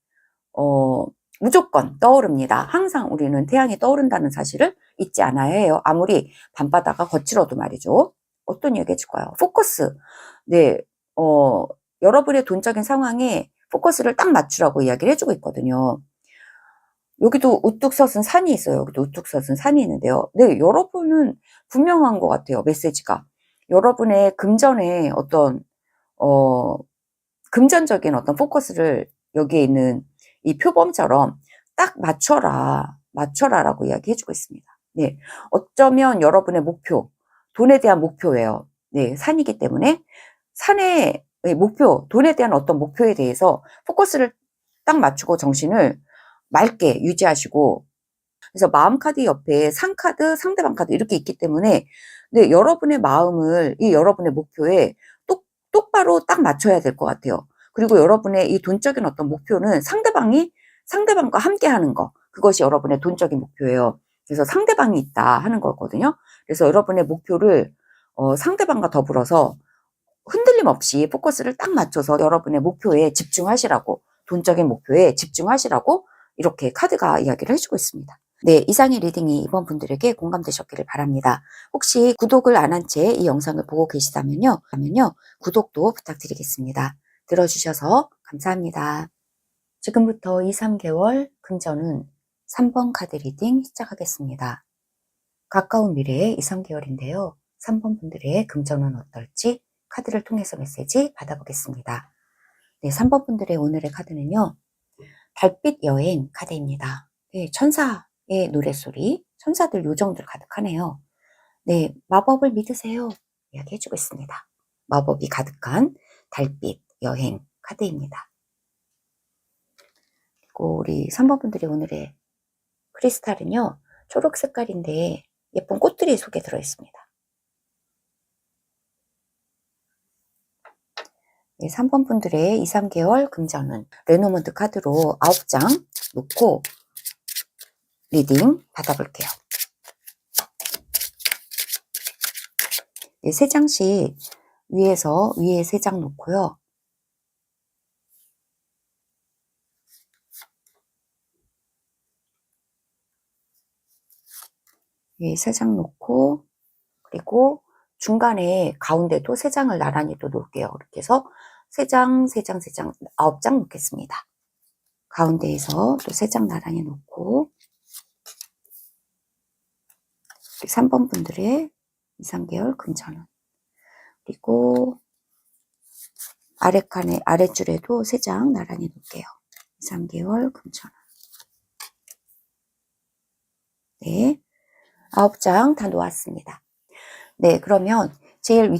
무조건 떠오릅니다. 항상 우리는 태양이 떠오른다는 사실을 잊지 않아야 해요. 아무리 밤바다가 거칠어도 말이죠. 어떤 얘기 해줄까요? 포커스. 네, 여러분의 돈적인 상황에 포커스를 딱 맞추라고 이야기를 해주고 있거든요. 여기도 우뚝 솟은 산이 있어요. 여기도 우뚝 솟은 산이 있는데요. 네, 여러분은 분명한 것 같아요. 메시지가. 여러분의 금전의 어떤 금전적인 어떤 포커스를 여기에 있는 이 표범처럼 딱 맞춰라라고 이야기해주고 있습니다. 네, 어쩌면 여러분의 목표, 돈에 대한 목표예요. 네, 산이기 때문에 산의 목표, 돈에 대한 어떤 목표에 대해서 포커스를 딱 맞추고 정신을 맑게 유지하시고, 그래서 마음 카드 옆에 상 카드, 상대방 카드 이렇게 있기 때문에 네, 여러분의 마음을 이 여러분의 목표에 똑바로 딱 맞춰야 될 것 같아요. 그리고 여러분의 이 돈적인 어떤 목표는 상대방과 함께 하는 거, 그것이 여러분의 돈적인 목표예요. 그래서 상대방이 있다 하는 거거든요. 그래서 여러분의 목표를 상대방과 더불어서 흔들림 없이 포커스를 딱 맞춰서 여러분의 목표에 집중하시라고, 돈적인 목표에 집중하시라고 이렇게 카드가 이야기를 해주고 있습니다. 네, 이상의 리딩이 이번 분들에게 공감되셨기를 바랍니다. 혹시 구독을 안 한 채 이 영상을 보고 계시다면요, 구독도 부탁드리겠습니다. 들어주셔서 감사합니다. 지금부터 2, 3개월 금전운 3번 카드 리딩 시작하겠습니다. 가까운 미래의 2, 3개월인데요. 3번 분들의 금전운 어떨지 카드를 통해서 메시지 받아보겠습니다. 네, 3번 분들의 오늘의 카드는요, 달빛 여행 카드입니다. 네, 천사의 노랫소리, 천사들 요정들 가득하네요. 네, 마법을 믿으세요. 이야기해주고 있습니다. 마법이 가득한 달빛 여행 카드입니다. 그리고 우리 3번 분들이 오늘의 크리스탈은요, 초록 색깔인데 예쁜 꽃들이 속에 들어있습니다. 네, 3번 분들의 2, 3개월 금전운 레노먼트 카드로 9장 놓고 리딩 받아볼게요. 네, 3장씩 위에 3장 놓고요. 위에 3장 놓고, 그리고 중간에 가운데도 3장을 나란히 또 놓을게요. 이렇게 해서 3장, 9장 놓겠습니다. 가운데에서 또 3장 나란히 놓고, 3번 분들의 2, 3개월 금전운. 그리고 아래칸에, 아랫줄에도 3장 나란히 놓을게요. 2, 3개월 금전운. 네. 9장 다 놓았습니다. 네, 그러면 제일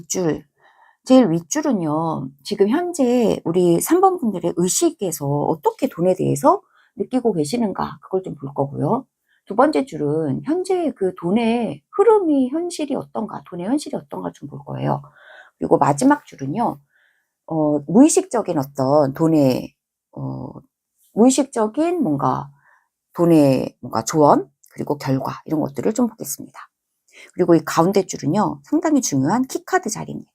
윗줄은요, 지금 현재 우리 3번 분들의 의식에서 어떻게 돈에 대해서 느끼고 계시는가, 그걸 좀 볼 거고요. 두 번째 줄은 현재 그 돈의 흐름이 현실이 어떤가, 돈의 현실이 어떤가 좀 볼 거예요. 그리고 마지막 줄은요, 무의식적인 어떤 돈의, 무의식적인 뭔가 돈의 뭔가 조언, 그리고 결과, 이런 것들을 좀 보겠습니다. 그리고 이 가운데 줄은요, 상당히 중요한 키카드 자리입니다.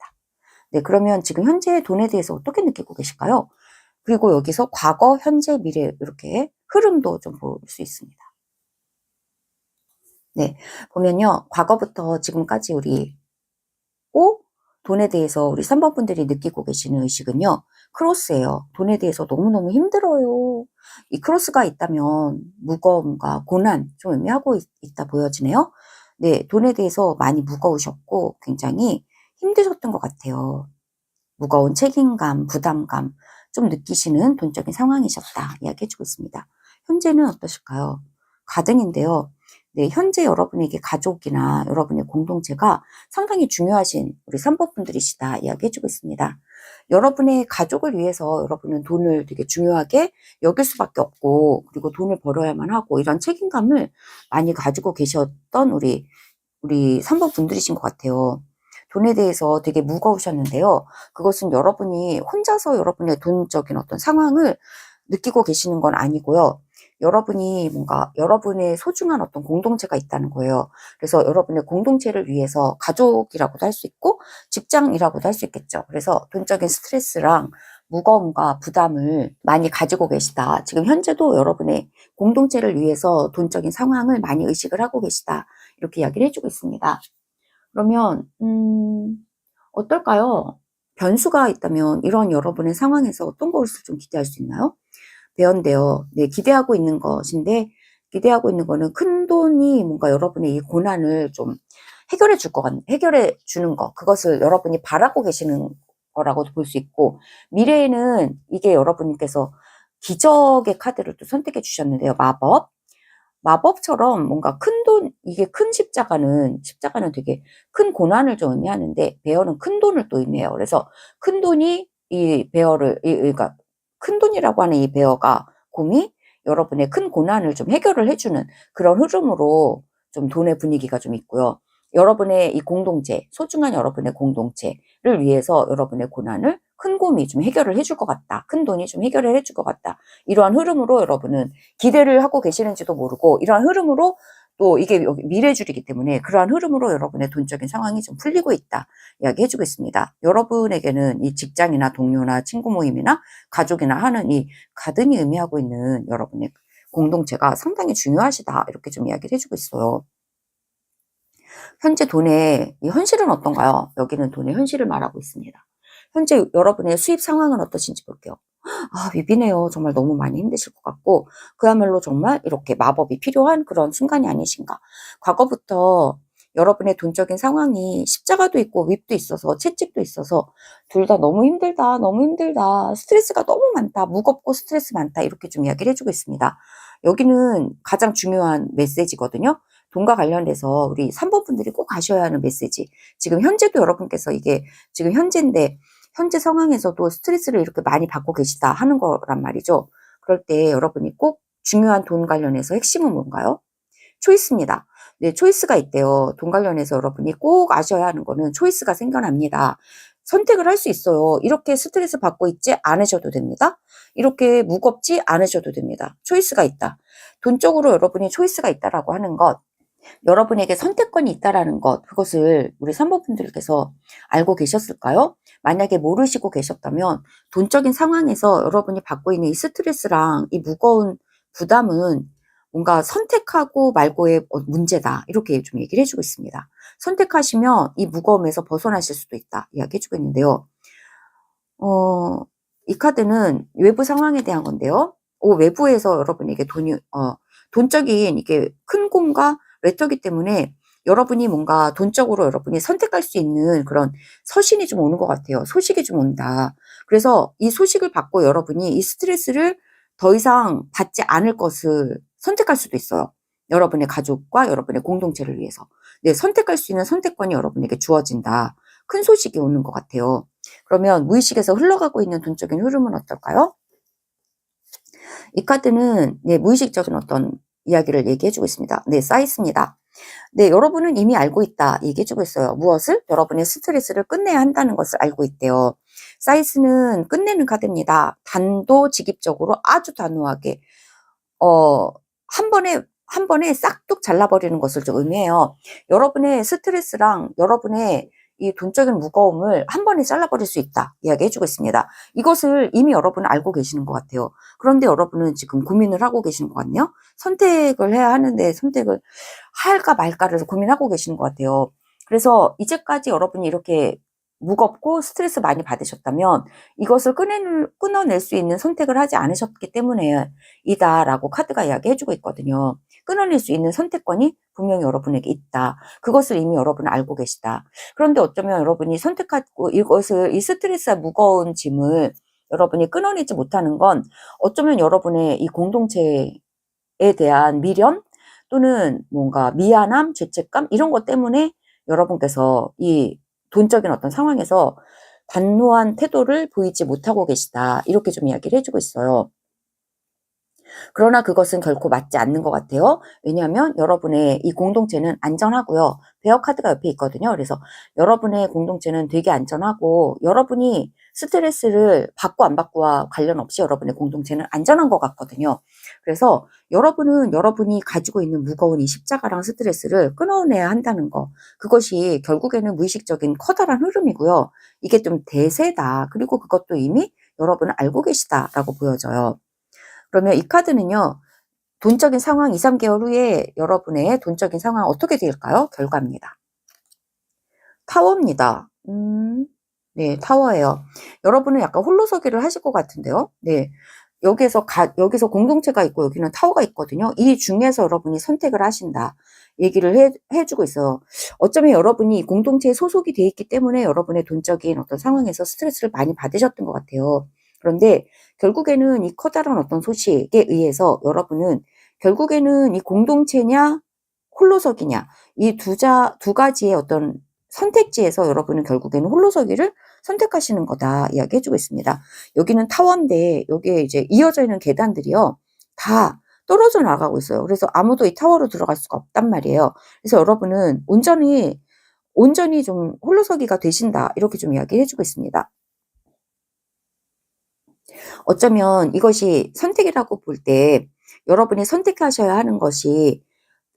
네, 그러면 지금 현재 돈에 대해서 어떻게 느끼고 계실까요? 그리고 여기서 과거, 현재, 미래 이렇게 흐름도 좀 볼 수 있습니다. 네, 보면요. 과거부터 지금까지 우리 돈에 대해서 우리 3번 분들이 느끼고 계시는 의식은요. 크로스예요. 돈에 대해서 너무너무 힘들어요. 이 크로스가 있다면 무거움과 고난 좀 의미하고 있다 보여지네요. 네, 돈에 대해서 많이 무거우셨고 굉장히 힘드셨던 것 같아요. 무거운 책임감, 부담감 좀 느끼시는 돈적인 상황이셨다 이야기해주고 있습니다. 현재는 어떠실까요? 가등인데요. 네, 현재 여러분에게 가족이나 여러분의 공동체가 상당히 중요하신 우리 3번 분들이시다 이야기해주고 있습니다. 여러분의 가족을 위해서 여러분은 돈을 되게 중요하게 여길 수밖에 없고, 그리고 돈을 벌어야만 하고, 이런 책임감을 많이 가지고 계셨던 우리 3번 분들이신 것 같아요. 돈에 대해서 되게 무거우셨는데요. 그것은 여러분이 혼자서 여러분의 돈적인 어떤 상황을 느끼고 계시는 건 아니고요. 여러분이 뭔가 여러분의 소중한 어떤 공동체가 있다는 거예요. 그래서 여러분의 공동체를 위해서 가족이라고도 할 수 있고 직장이라고도 할 수 있겠죠. 그래서 돈적인 스트레스랑 무거움과 부담을 많이 가지고 계시다. 지금 현재도 여러분의 공동체를 위해서 돈적인 상황을 많이 의식을 하고 계시다. 이렇게 이야기를 해주고 있습니다. 그러면 어떨까요? 변수가 있다면 이런 여러분의 상황에서 어떤 것을 좀 기대할 수 있나요? 배운데요. 네, 기대하고 있는 것인데, 기대하고 있는 거는 큰 돈이 뭔가 여러분의 이 고난을 좀 해결해 주는 거, 그것을 여러분이 바라고 계시는 거라고도 볼 수 있고, 미래에는 이게 여러분께서 기적의 카드를 또 선택해 주셨는데요. 마법처럼 뭔가 이게 큰 십자가는 되게 큰 고난을 좀 의미하는데, 베어는 큰 돈을 또 의미해요. 그래서 큰 돈이 그러니까 큰 돈이라고 하는 이 베어가, 곰이 여러분의 큰 고난을 좀 해결을 해주는 그런 흐름으로 좀 돈의 분위기가 좀 있고요. 여러분의 이 공동체, 소중한 여러분의 공동체를 위해서 여러분의 고난을 큰 곰이 좀 해결을 해줄 것 같다. 큰 돈이 좀 해결을 해줄 것 같다. 이러한 흐름으로 여러분은 기대를 하고 계시는지도 모르고, 이러한 흐름으로 또 이게 미래줄이기 때문에 그러한 흐름으로 여러분의 돈적인 상황이 좀 풀리고 있다 이야기해주고 있습니다. 여러분에게는 이 직장이나 동료나 친구 모임이나 가족이나 하는 이 가등이 의미하고 있는 여러분의 공동체가 상당히 중요하시다 이렇게 좀 이야기를 해주고 있어요. 현재 돈의 이 현실은 어떤가요? 여기는 돈의 현실을 말하고 있습니다. 현재 여러분의 수입 상황은 어떠신지 볼게요. 위비네요. 정말 너무 많이 힘드실 것 같고, 그야말로 정말 이렇게 마법이 필요한 그런 순간이 아니신가. 과거부터 여러분의 돈적인 상황이 십자가도 있고 윗도 있어서 채찍도 있어서 둘 다 너무 힘들다, 너무 힘들다, 스트레스가 너무 많다, 무겁고 스트레스 많다 이렇게 좀 이야기를 해주고 있습니다. 여기는 가장 중요한 메시지거든요. 돈과 관련돼서 우리 3번 분들이 꼭 아셔야 하는 메시지. 지금 현재도 여러분께서 이게 지금 현재인데 현재 상황에서도 스트레스를 이렇게 많이 받고 계시다 하는 거란 말이죠. 그럴 때 여러분이 꼭 중요한 돈 관련해서 핵심은 뭔가요? 초이스입니다. 네, 초이스가 있대요. 돈 관련해서 여러분이 꼭 아셔야 하는 거는 초이스가 생겨납니다. 선택을 할 수 있어요. 이렇게 스트레스 받고 있지 않으셔도 됩니다. 이렇게 무겁지 않으셔도 됩니다. 초이스가 있다. 돈적으로 여러분이 초이스가 있다라고 하는 것, 여러분에게 선택권이 있다라는 것, 그것을 우리 3번 분들께서 알고 계셨을까요? 만약에 모르시고 계셨다면 돈적인 상황에서 여러분이 받고 있는 이 스트레스랑 이 무거운 부담은 뭔가 선택하고 말고의 문제다. 이렇게 좀 얘기를 해주고 있습니다. 선택하시면 이 무거움에서 벗어나실 수도 있다. 이야기해주고 있는데요. 이 카드는 외부 상황에 대한 건데요. 외부에서 여러분에게 돈적인 이게 큰 곰과 레터기 때문에 여러분이 뭔가 돈적으로 여러분이 선택할 수 있는 그런 서신이 좀 오는 것 같아요. 소식이 좀 온다. 그래서 이 소식을 받고 여러분이 이 스트레스를 더 이상 받지 않을 것을 선택할 수도 있어요. 여러분의 가족과 여러분의 공동체를 위해서. 네, 선택할 수 있는 선택권이 여러분에게 주어진다. 큰 소식이 오는 것 같아요. 그러면 무의식에서 흘러가고 있는 돈적인 흐름은 어떨까요? 이 카드는 네, 무의식적인 어떤 이야기를 얘기해주고 있습니다. 네, 쌓였습니다. 네, 여러분은 이미 알고 있다 얘기해주고 있어요. 무엇을? 여러분의 스트레스를 끝내야 한다는 것을 알고 있대요. 사이스는 끝내는 카드입니다. 단도직입적으로 아주 단호하게 한 번에 싹둑 잘라버리는 것을 좀 의미해요. 여러분의 스트레스랑 여러분의 이 돈적인 무거움을 한 번에 잘라버릴 수 있다 이야기해주고 있습니다. 이것을 이미 여러분은 알고 계시는 것 같아요. 그런데 여러분은 지금 고민을 하고 계시는 것 같네요. 선택을 해야 하는데 선택을 할까 말까를 고민하고 계시는 것 같아요. 그래서 이제까지 여러분이 이렇게 무겁고 스트레스 많이 받으셨다면 이것을 끊어낼 수 있는 선택을 하지 않으셨기 때문에 이다라고 카드가 이야기해주고 있거든요. 끊어낼 수 있는 선택권이 분명히 여러분에게 있다. 그것을 이미 여러분은 알고 계시다. 그런데 어쩌면 여러분이 선택하고 이 스트레스와 무거운 짐을 여러분이 끊어내지 못하는 건 어쩌면 여러분의 이 공동체에 대한 미련 또는 뭔가 미안함, 죄책감 이런 것 때문에 여러분께서 이 돈적인 어떤 상황에서 단호한 태도를 보이지 못하고 계시다. 이렇게 좀 이야기를 해주고 있어요. 그러나 그것은 결코 맞지 않는 것 같아요. 왜냐하면 여러분의 이 공동체는 안전하고요. 베어 카드가 옆에 있거든요. 그래서 여러분의 공동체는 되게 안전하고 여러분이 스트레스를 받고 안 받고와 관련 없이 여러분의 공동체는 안전한 것 같거든요. 그래서 여러분은 여러분이 가지고 있는 무거운 이 십자가랑 스트레스를 끊어내야 한다는 거. 그것이 결국에는 무의식적인 커다란 흐름이고요. 이게 좀 대세다. 그리고 그것도 이미 여러분은 알고 계시다라고 보여져요. 그러면 이 카드는요. 돈적인 상황 2, 3개월 후에 여러분의 돈적인 상황 어떻게 될까요? 결과입니다. 타워입니다. 네, 타워예요. 여러분은 약간 홀로서기를 하실 것 같은데요. 네. 여기서 공동체가 있고 여기는 타워가 있거든요. 이 중에서 여러분이 선택을 하신다. 얘기를 해주고 있어요. 어쩌면 여러분이 공동체에 소속이 돼 있기 때문에 여러분의 돈적인 어떤 상황에서 스트레스를 많이 받으셨던 것 같아요. 그런데 결국에는 이 커다란 어떤 소식에 의해서 여러분은 결국에는 이 공동체냐 홀로서기냐 이 두 가지의 어떤 선택지에서 여러분은 결국에는 홀로서기를 선택하시는 거다 이야기해주고 있습니다. 여기는 타워인데 여기에 이제 이어져 있는 계단들이요 다 떨어져 나가고 있어요. 그래서 아무도 이 타워로 들어갈 수가 없단 말이에요. 그래서 여러분은 온전히 좀 홀로서기가 되신다 이렇게 좀 이야기해주고 있습니다. 어쩌면 이것이 선택이라고 볼 때 여러분이 선택하셔야 하는 것이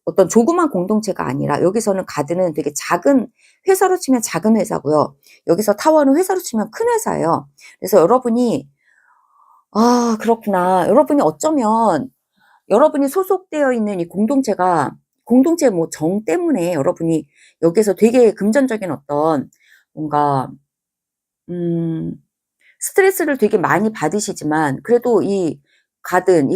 어떤 조그만 공동체가 아니라 여기서는 가드는 되게 작은 회사로 치면 작은 회사고요. 여기서 타워는 회사로 치면 큰 회사예요. 그래서 여러분이 그렇구나. 여러분이 어쩌면 여러분이 소속되어 있는 이 공동체가 공동체 뭐 정 때문에 여러분이 여기서 되게 금전적인 어떤 뭔가 스트레스를 되게 많이 받으시지만 그래도 이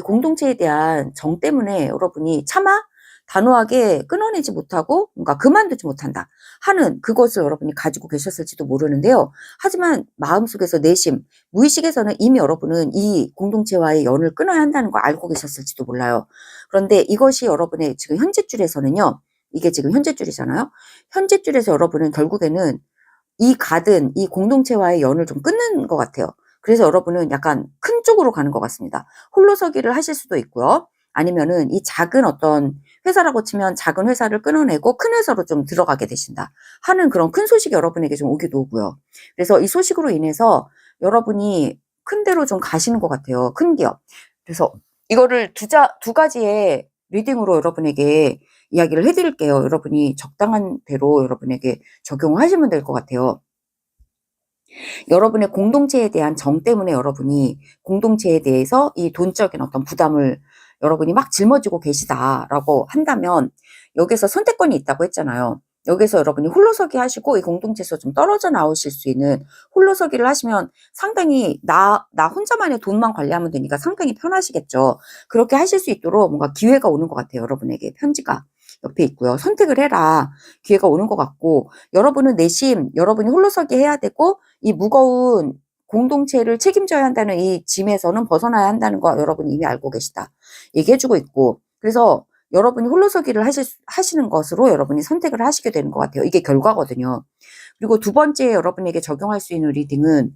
공동체에 대한 정 때문에 여러분이 차마 단호하게 끊어내지 못하고 뭔가 그만두지 못한다 하는 그것을 여러분이 가지고 계셨을지도 모르는데요. 하지만 마음속에서 내심, 무의식에서는 이미 여러분은 이 공동체와의 연을 끊어야 한다는 걸 알고 계셨을지도 몰라요. 그런데 이것이 여러분의 지금 현재 줄에서는요. 이게 지금 현재 줄이잖아요. 현재 줄에서 여러분은 결국에는 이 공동체와의 연을 좀 끊는 것 같아요. 그래서 여러분은 약간 큰 쪽으로 가는 것 같습니다. 홀로서기를 하실 수도 있고요. 아니면은 이 작은 어떤 회사라고 치면 작은 회사를 끊어내고 큰 회사로 좀 들어가게 되신다 하는 그런 큰 소식이 여러분에게 좀 오기도 오고요. 그래서 이 소식으로 인해서 여러분이 큰 데로 좀 가시는 것 같아요. 큰 기업. 그래서 이거를 두 가지의 리딩으로 여러분에게 이야기를 해드릴게요. 여러분이 적당한 대로 여러분에게 적용하시면 될 것 같아요. 여러분의 공동체에 대한 정 때문에 여러분이 공동체에 대해서 이 돈적인 어떤 부담을 여러분이 막 짊어지고 계시다라고 한다면 여기서 선택권이 있다고 했잖아요. 여기서 여러분이 홀로서기 하시고 이 공동체에서 좀 떨어져 나오실 수 있는 홀로서기를 하시면 상당히 나 혼자만의 돈만 관리하면 되니까 상당히 편하시겠죠. 그렇게 하실 수 있도록 뭔가 기회가 오는 것 같아요. 여러분에게 편지가. 옆에 있고요. 선택을 해라. 기회가 오는 것 같고, 여러분은 내심 여러분이 홀로서기 해야 되고 이 무거운 공동체를 책임져야 한다는 이 짐에서는 벗어나야 한다는 거 여러분이 이미 알고 계시다. 얘기해주고 있고, 그래서 여러분이 홀로서기를 하시는 것으로 여러분이 선택을 하시게 되는 것 같아요. 이게 결과거든요. 그리고 두 번째 여러분에게 적용할 수 있는 리딩은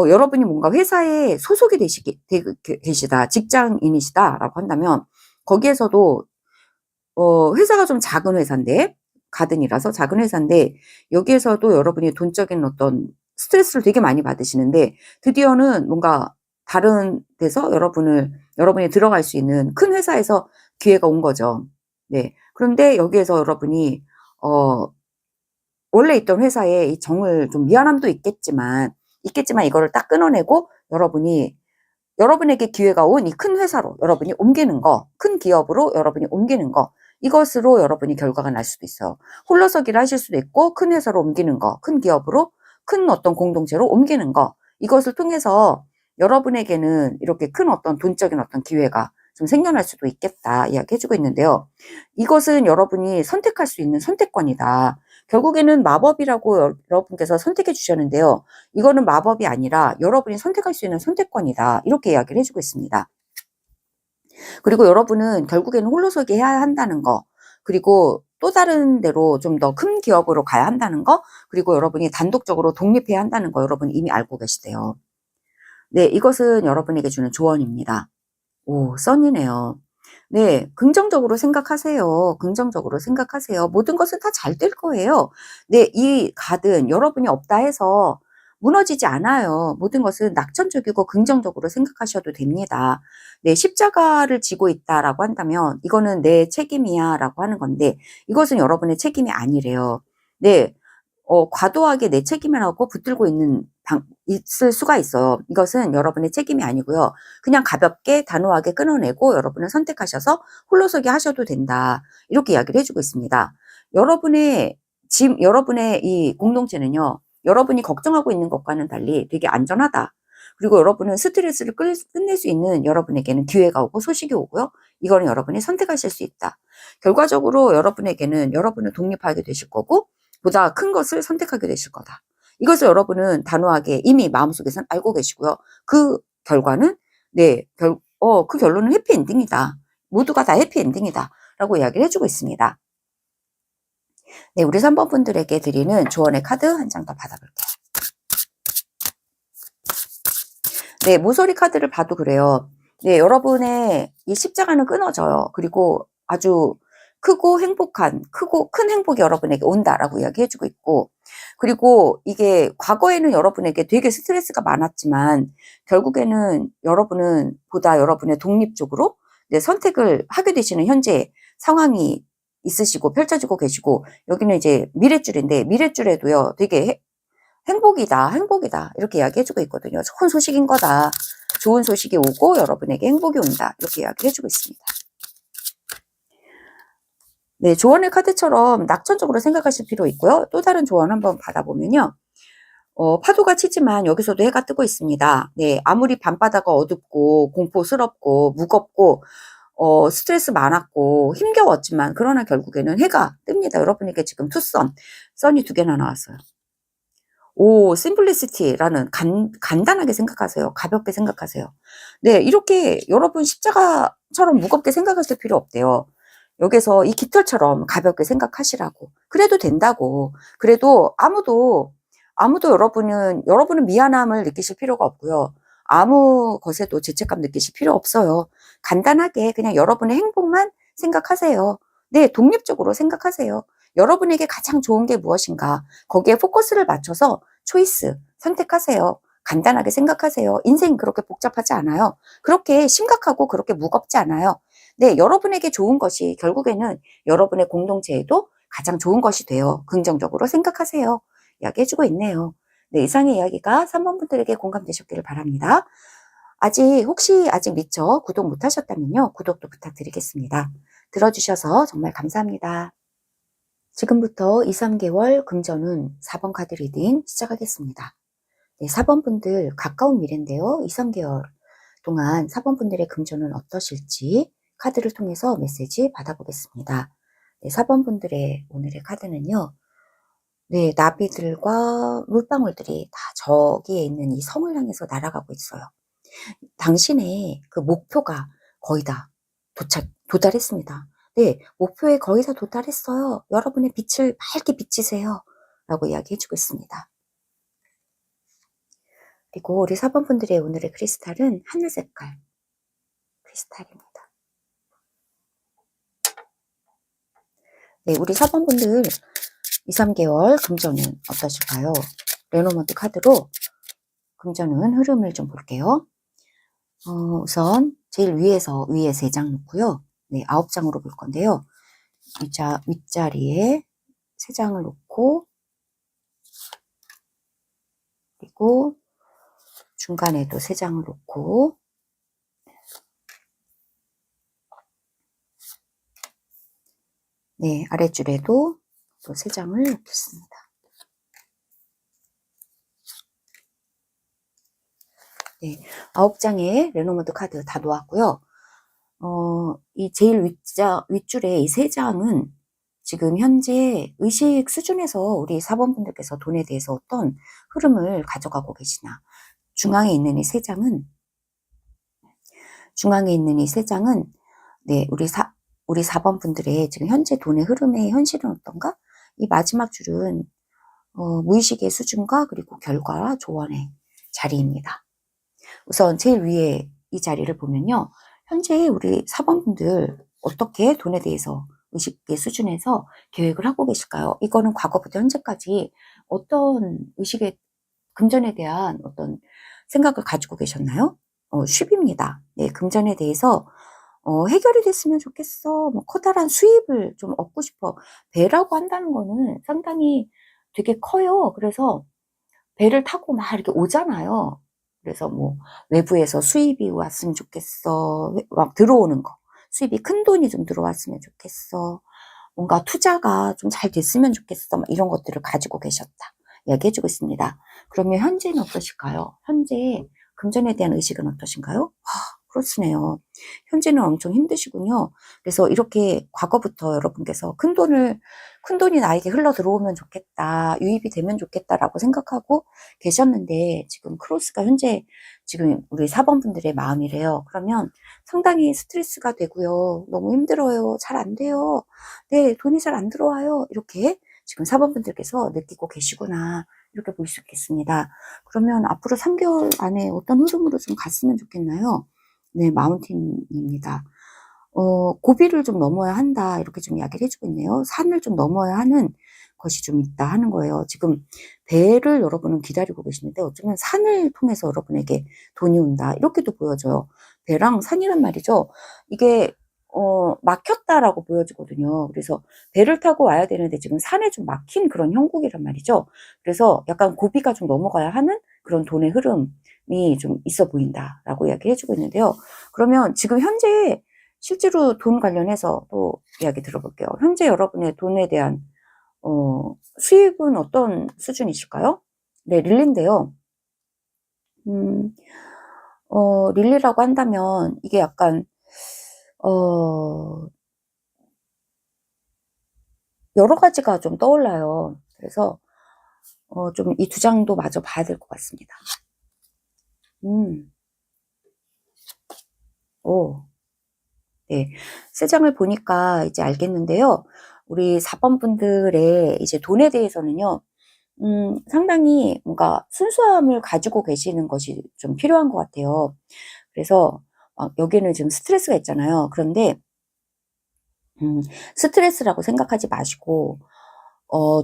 여러분이 뭔가 회사에 소속이 되시다, 직장인이시다라고 한다면 거기에서도 회사가 좀 작은 회사인데, 가든이라서 작은 회사인데 여기에서도 여러분이 돈적인 어떤 스트레스를 되게 많이 받으시는데 드디어는 뭔가 다른 데서 여러분이 들어갈 수 있는 큰 회사에서 기회가 온 거죠. 네. 그런데 여기에서 여러분이 원래 있던 회사에 이 정을 좀 미안함도 있겠지만 이거를 딱 끊어내고 여러분에게 기회가 온 이 큰 회사로 여러분이 옮기는 거, 큰 기업으로 여러분이 옮기는 거, 이것으로 여러분이 결과가 날 수도 있어요. 홀로서기를 하실 수도 있고 큰 회사로 옮기는 거, 큰 기업으로, 큰 어떤 공동체로 옮기는 거, 이것을 통해서 여러분에게는 이렇게 큰 어떤 돈적인 어떤 기회가 좀 생겨날 수도 있겠다 이야기해주고 있는데요. 이것은 여러분이 선택할 수 있는 선택권이다. 결국에는 마법이라고 여러분께서 선택해 주셨는데요. 이거는 마법이 아니라 여러분이 선택할 수 있는 선택권이다. 이렇게 이야기를 해주고 있습니다. 그리고 여러분은 결국에는 홀로서기 해야 한다는 거, 그리고 또 다른 데로 좀 더 큰 기업으로 가야 한다는 거, 그리고 여러분이 단독적으로 독립해야 한다는 거 여러분 이미 알고 계시대요. 네, 이것은 여러분에게 주는 조언입니다. 오, 선이네요. 네, 긍정적으로 생각하세요. 긍정적으로 생각하세요. 모든 것은 다 잘 될 거예요. 네, 이 가든 여러분이 없다 해서 무너지지 않아요. 모든 것은 낙천적이고 긍정적으로 생각하셔도 됩니다. 네, 십자가를 지고 있다라고 한다면 이거는 내 책임이야 라고 하는 건데 이것은 여러분의 책임이 아니래요. 네, 과도하게 내 책임이라고 붙들고 있을 수가 있어요. 이것은 여러분의 책임이 아니고요. 그냥 가볍게 단호하게 끊어내고 여러분은 선택하셔서 홀로서기 하셔도 된다. 이렇게 이야기를 해주고 있습니다. 여러분의 이 공동체는요. 여러분이 걱정하고 있는 것과는 달리 되게 안전하다. 그리고 여러분은 스트레스를 끝낼 수 있는 여러분에게는 기회가 오고 소식이 오고요. 이거는 여러분이 선택하실 수 있다. 결과적으로 여러분은 독립하게 되실 거고 보다 큰 것을 선택하게 되실 거다. 이것을 여러분은 단호하게 이미 마음속에서는 알고 계시고요. 그 결과는 그 결론은 해피엔딩이다. 모두가 다 해피엔딩이다. 라고 이야기를 해주고 있습니다. 네, 우리 3번 분들에게 드리는 조언의 카드 한 장 더 받아볼게요. 네, 모서리 카드를 봐도 그래요. 네, 여러분의 이 십자가는 끊어져요. 그리고 아주 크고 큰 행복이 여러분에게 온다라고 이야기해주고 있고, 그리고 이게 과거에는 여러분에게 되게 스트레스가 많았지만 결국에는 여러분의 독립적으로 선택을 하게 되시는 현재 상황이 있으시고 펼쳐지고 계시고, 여기는 이제 미랫줄인데 미랫줄에도요 되게 행복이다 이렇게 이야기해주고 있거든요. 좋은 소식인 거다. 좋은 소식이 오고 여러분에게 행복이 온다 이렇게 이야기해주고 있습니다. 네, 조언의 카드처럼 낙천적으로 생각하실 필요 있고요. 또 다른 조언 한번 받아보면요. 파도가 치지만 여기서도 해가 뜨고 있습니다. 네, 아무리 밤바다가 어둡고 공포스럽고 무겁고 스트레스 많았고 힘겨웠지만 그러나 결국에는 해가 뜹니다. 여러분에게 지금 선이 2개나 나왔어요. 심플리시티라는 간단하게 생각하세요. 가볍게 생각하세요. 네, 이렇게 여러분 십자가처럼 무겁게 생각하실 필요 없대요. 여기서 이 깃털처럼 가볍게 생각하시라고. 그래도 된다고. 그래도 아무도 여러분은 미안함을 느끼실 필요가 없고요. 아무 것에도 죄책감 느끼실 필요 없어요. 간단하게 그냥 여러분의 행복만 생각하세요. 네, 독립적으로 생각하세요. 여러분에게 가장 좋은 게 무엇인가? 거기에 포커스를 맞춰서 선택하세요. 간단하게 생각하세요. 인생 그렇게 복잡하지 않아요. 그렇게 심각하고 그렇게 무겁지 않아요. 네, 여러분에게 좋은 것이 결국에는 여러분의 공동체에도 가장 좋은 것이 돼요. 긍정적으로 생각하세요. 이야기해주고 있네요. 네, 이상의 이야기가 3번 분들에게 공감되셨기를 바랍니다. 혹시 아직 미처 구독 못하셨다면요. 구독도 부탁드리겠습니다. 들어주셔서 정말 감사합니다. 지금부터 2, 3개월 금전운 4번 카드 리딩 시작하겠습니다. 네, 4번 분들 가까운 미래인데요. 2, 3개월 동안 4번 분들의 금전은 어떠실지 카드를 통해서 메시지 받아보겠습니다. 네, 4번 분들의 오늘의 카드는요. 네, 나비들과 물방울들이 다 저기에 있는 이 섬을 향해서 날아가고 있어요. 당신의 그 목표가 거의 다 도달했습니다. 네, 목표에 거의 다 도달했어요. 여러분의 빛을 밝게 비치세요. 라고 이야기해주고 있습니다. 그리고 우리 4번 분들의 오늘의 크리스탈은 하늘 색깔 크리스탈입니다. 네, 우리 4번 분들 2, 3개월 금전은 어떠실까요? 레노먼트 카드로 금전은 흐름을 좀 볼게요. 우선 제일 위에 3장 놓고요. 네, 9장으로 볼 건데요. 윗자리에 3장을 놓고, 그리고 중간에도 3장을 놓고, 네, 아랫줄에도 또 3장을 놓겠습니다. 네, 9장의 레노먼트 카드 다 놓았고요. 이 제일 윗줄에 이 3장은 지금 현재 의식 수준에서 우리 4번 분들께서 돈에 대해서 어떤 흐름을 가져가고 계시나. 중앙에 있는 이 3장은 네, 우리 4번 분들의 지금 현재 돈의 흐름의 현실은 어떤가? 이 마지막 줄은 무의식의 수준과 그리고 결과와 조언의 자리입니다. 우선 제일 위에 이 자리를 보면요. 현재 우리 4번 분들 어떻게 돈에 대해서 의식의 수준에서 계획을 하고 계실까요? 이거는 과거부터 현재까지 어떤 의식의 금전에 대한 어떤 생각을 가지고 계셨나요? 쉽입니다. 네, 금전에 대해서 해결이 됐으면 좋겠어. 뭐 커다란 수입을 좀 얻고 싶어. 배라고 한다는 거는 상당히 되게 커요. 그래서 배를 타고 막 이렇게 오잖아요. 그래서 뭐 외부에서 수입이 왔으면 좋겠어. 막 들어오는 거. 수입이 큰 돈이 좀 들어왔으면 좋겠어. 뭔가 투자가 좀 잘 됐으면 좋겠어. 막 이런 것들을 가지고 계셨다. 이야기해주고 있습니다. 그러면 현재는 어떠실까요? 현재 금전에 대한 의식은 어떠신가요? 그렇네요. 현재는 엄청 힘드시군요. 그래서 이렇게 과거부터 여러분께서 큰돈이 나에게 흘러 들어오면 좋겠다, 유입이 되면 좋겠다라고 생각하고 계셨는데, 지금 크로스가 현재 지금 우리 4번 분들의 마음이래요. 그러면 상당히 스트레스가 되고요. 너무 힘들어요. 잘 안 돼요. 네, 돈이 잘 안 들어와요. 이렇게 지금 4번 분들께서 느끼고 계시구나. 이렇게 볼 수 있겠습니다. 그러면 앞으로 3개월 안에 어떤 흐름으로 좀 갔으면 좋겠나요? 네, 마운틴입니다. 고비를 좀 넘어야 한다. 이렇게 좀 이야기를 해주고 있네요. 산을 좀 넘어야 하는 것이 좀 있다 하는 거예요. 지금 배를 여러분은 기다리고 계시는데 어쩌면 산을 통해서 여러분에게 돈이 온다. 이렇게도 보여져요. 배랑 산이란 말이죠. 이게 막혔다라고 보여지거든요. 그래서 배를 타고 와야 되는데 지금 산에 좀 막힌 그런 형국이란 말이죠. 그래서 약간 고비가 좀 넘어가야 하는 그런 돈의 흐름이 좀 있어 보인다라고 이야기 해주고 있는데요. 그러면 지금 현재 실제로 돈 관련해서 또 이야기 들어볼게요. 현재 여러분의 돈에 대한 수입은 어떤 수준이실까요? 네, 릴리인데요. 릴리라고 한다면 이게 약간 여러 가지가 좀 떠올라요. 그래서 좀 이 2장도 마저 봐야 될 것 같습니다. 네. 3장을 보니까 이제 알겠는데요. 우리 4번 분들의 이제 돈에 대해서는요, 상당히 뭔가 순수함을 가지고 계시는 것이 좀 필요한 것 같아요. 그래서 여기는 지금 스트레스가 있잖아요. 그런데 스트레스라고 생각하지 마시고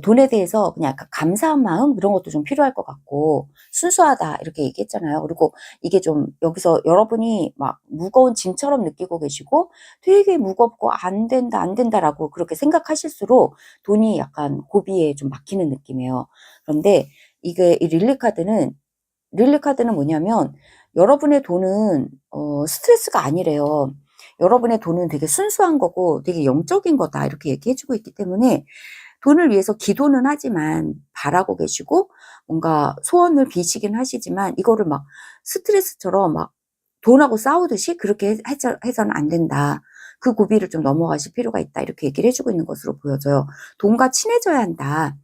돈에 대해서 그냥 약간 감사한 마음 이런 것도 좀 필요할 것 같고 순수하다 이렇게 얘기했잖아요. 그리고 이게 좀 여기서 여러분이 막 무거운 짐처럼 느끼고 계시고 되게 무겁고 안 된다라고 그렇게 생각하실수록 돈이 약간 고비에 좀 막히는 느낌이에요. 그런데 이게 이 릴리 카드는 뭐냐면 여러분의 돈은 스트레스가 아니래요. 여러분의 돈은 되게 순수한 거고 되게 영적인 거다 이렇게 얘기해주고 있기 때문에 돈을 위해서 기도는 하지만 바라고 계시고 뭔가 소원을 비시긴 하시지만 이거를 막 스트레스처럼 막 돈하고 싸우듯이 그렇게 해서는 안 된다. 그 고비를 좀 넘어가실 필요가 있다. 이렇게 얘기를 해주고 있는 것으로 보여져요. 돈과 친해져야 한다.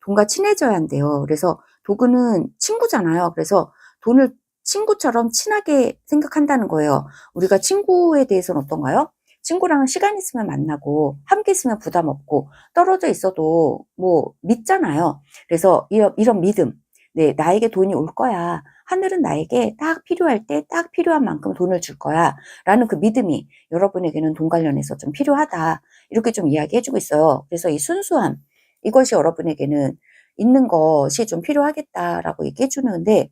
돈과 친해져야 한대요. 그래서 도구는 친구잖아요. 그래서 돈을 친구처럼 친하게 생각한다는 거예요. 우리가 친구에 대해서는 어떤가요? 친구랑은 시간 있으면 만나고 함께 있으면 부담 없고 떨어져 있어도 뭐 믿잖아요. 그래서 이런 믿음. 네, 나에게 돈이 올 거야. 하늘은 나에게 딱 필요할 때 딱 필요한 만큼 돈을 줄 거야. 라는 그 믿음이 여러분에게는 돈 관련해서 좀 필요하다. 이렇게 좀 이야기해주고 있어요. 그래서 이 순수함, 이것이 여러분에게는 있는 것이 좀 필요하겠다라고 얘기해 주는데,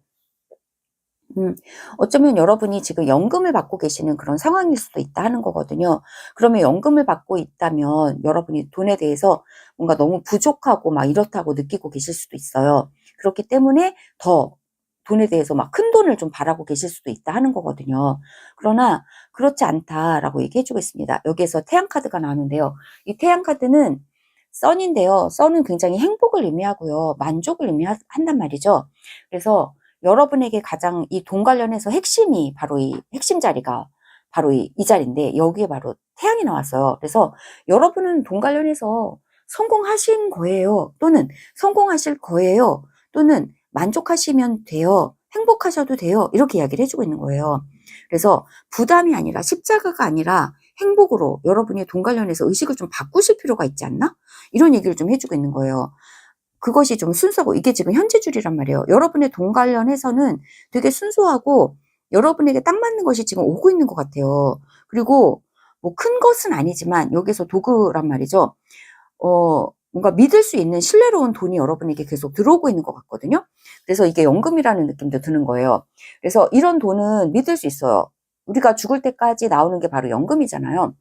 어쩌면 여러분이 지금 연금을 받고 계시는 그런 상황일 수도 있다 하는 거거든요. 그러면 연금을 받고 있다면 여러분이 돈에 대해서 뭔가 너무 부족하고 막 이렇다고 느끼고 계실 수도 있어요. 그렇기 때문에 더 돈에 대해서 막 큰 돈을 좀 바라고 계실 수도 있다 하는 거거든요. 그러나 그렇지 않다라고 얘기해 주고 있습니다. 여기에서 태양 카드가 나오는데요. 이 태양 카드는 선인데요. 선은 굉장히 행복을 의미하고요. 만족을 의미한단 말이죠. 그래서 여러분에게 가장 이 돈 관련해서 핵심이 바로 이 핵심 자리가 바로 이 자리인데 여기에 바로 태양이 나왔어요. 그래서 여러분은 돈 관련해서 성공하신 거예요. 또는 성공하실 거예요. 또는 만족하시면 돼요. 행복하셔도 돼요. 이렇게 이야기를 해주고 있는 거예요. 그래서 부담이 아니라 십자가가 아니라 행복으로 여러분이 돈 관련해서 의식을 좀 바꾸실 필요가 있지 않나? 이런 얘기를 좀 해주고 있는 거예요. 그것이 좀 순수하고 이게 지금 현재줄이란 말이에요. 여러분의 돈 관련해서는 되게 순수하고 여러분에게 딱 맞는 것이 지금 오고 있는 것 같아요. 그리고 뭐 큰 것은 아니지만 여기서 도구란 말이죠. 뭔가 믿을 수 있는 신뢰로운 돈이 여러분에게 계속 들어오고 있는 것 같거든요. 그래서 이게 연금이라는 느낌도 드는 거예요. 그래서 이런 돈은 믿을 수 있어요. 우리가 죽을 때까지 나오는 게 바로 연금이잖아요.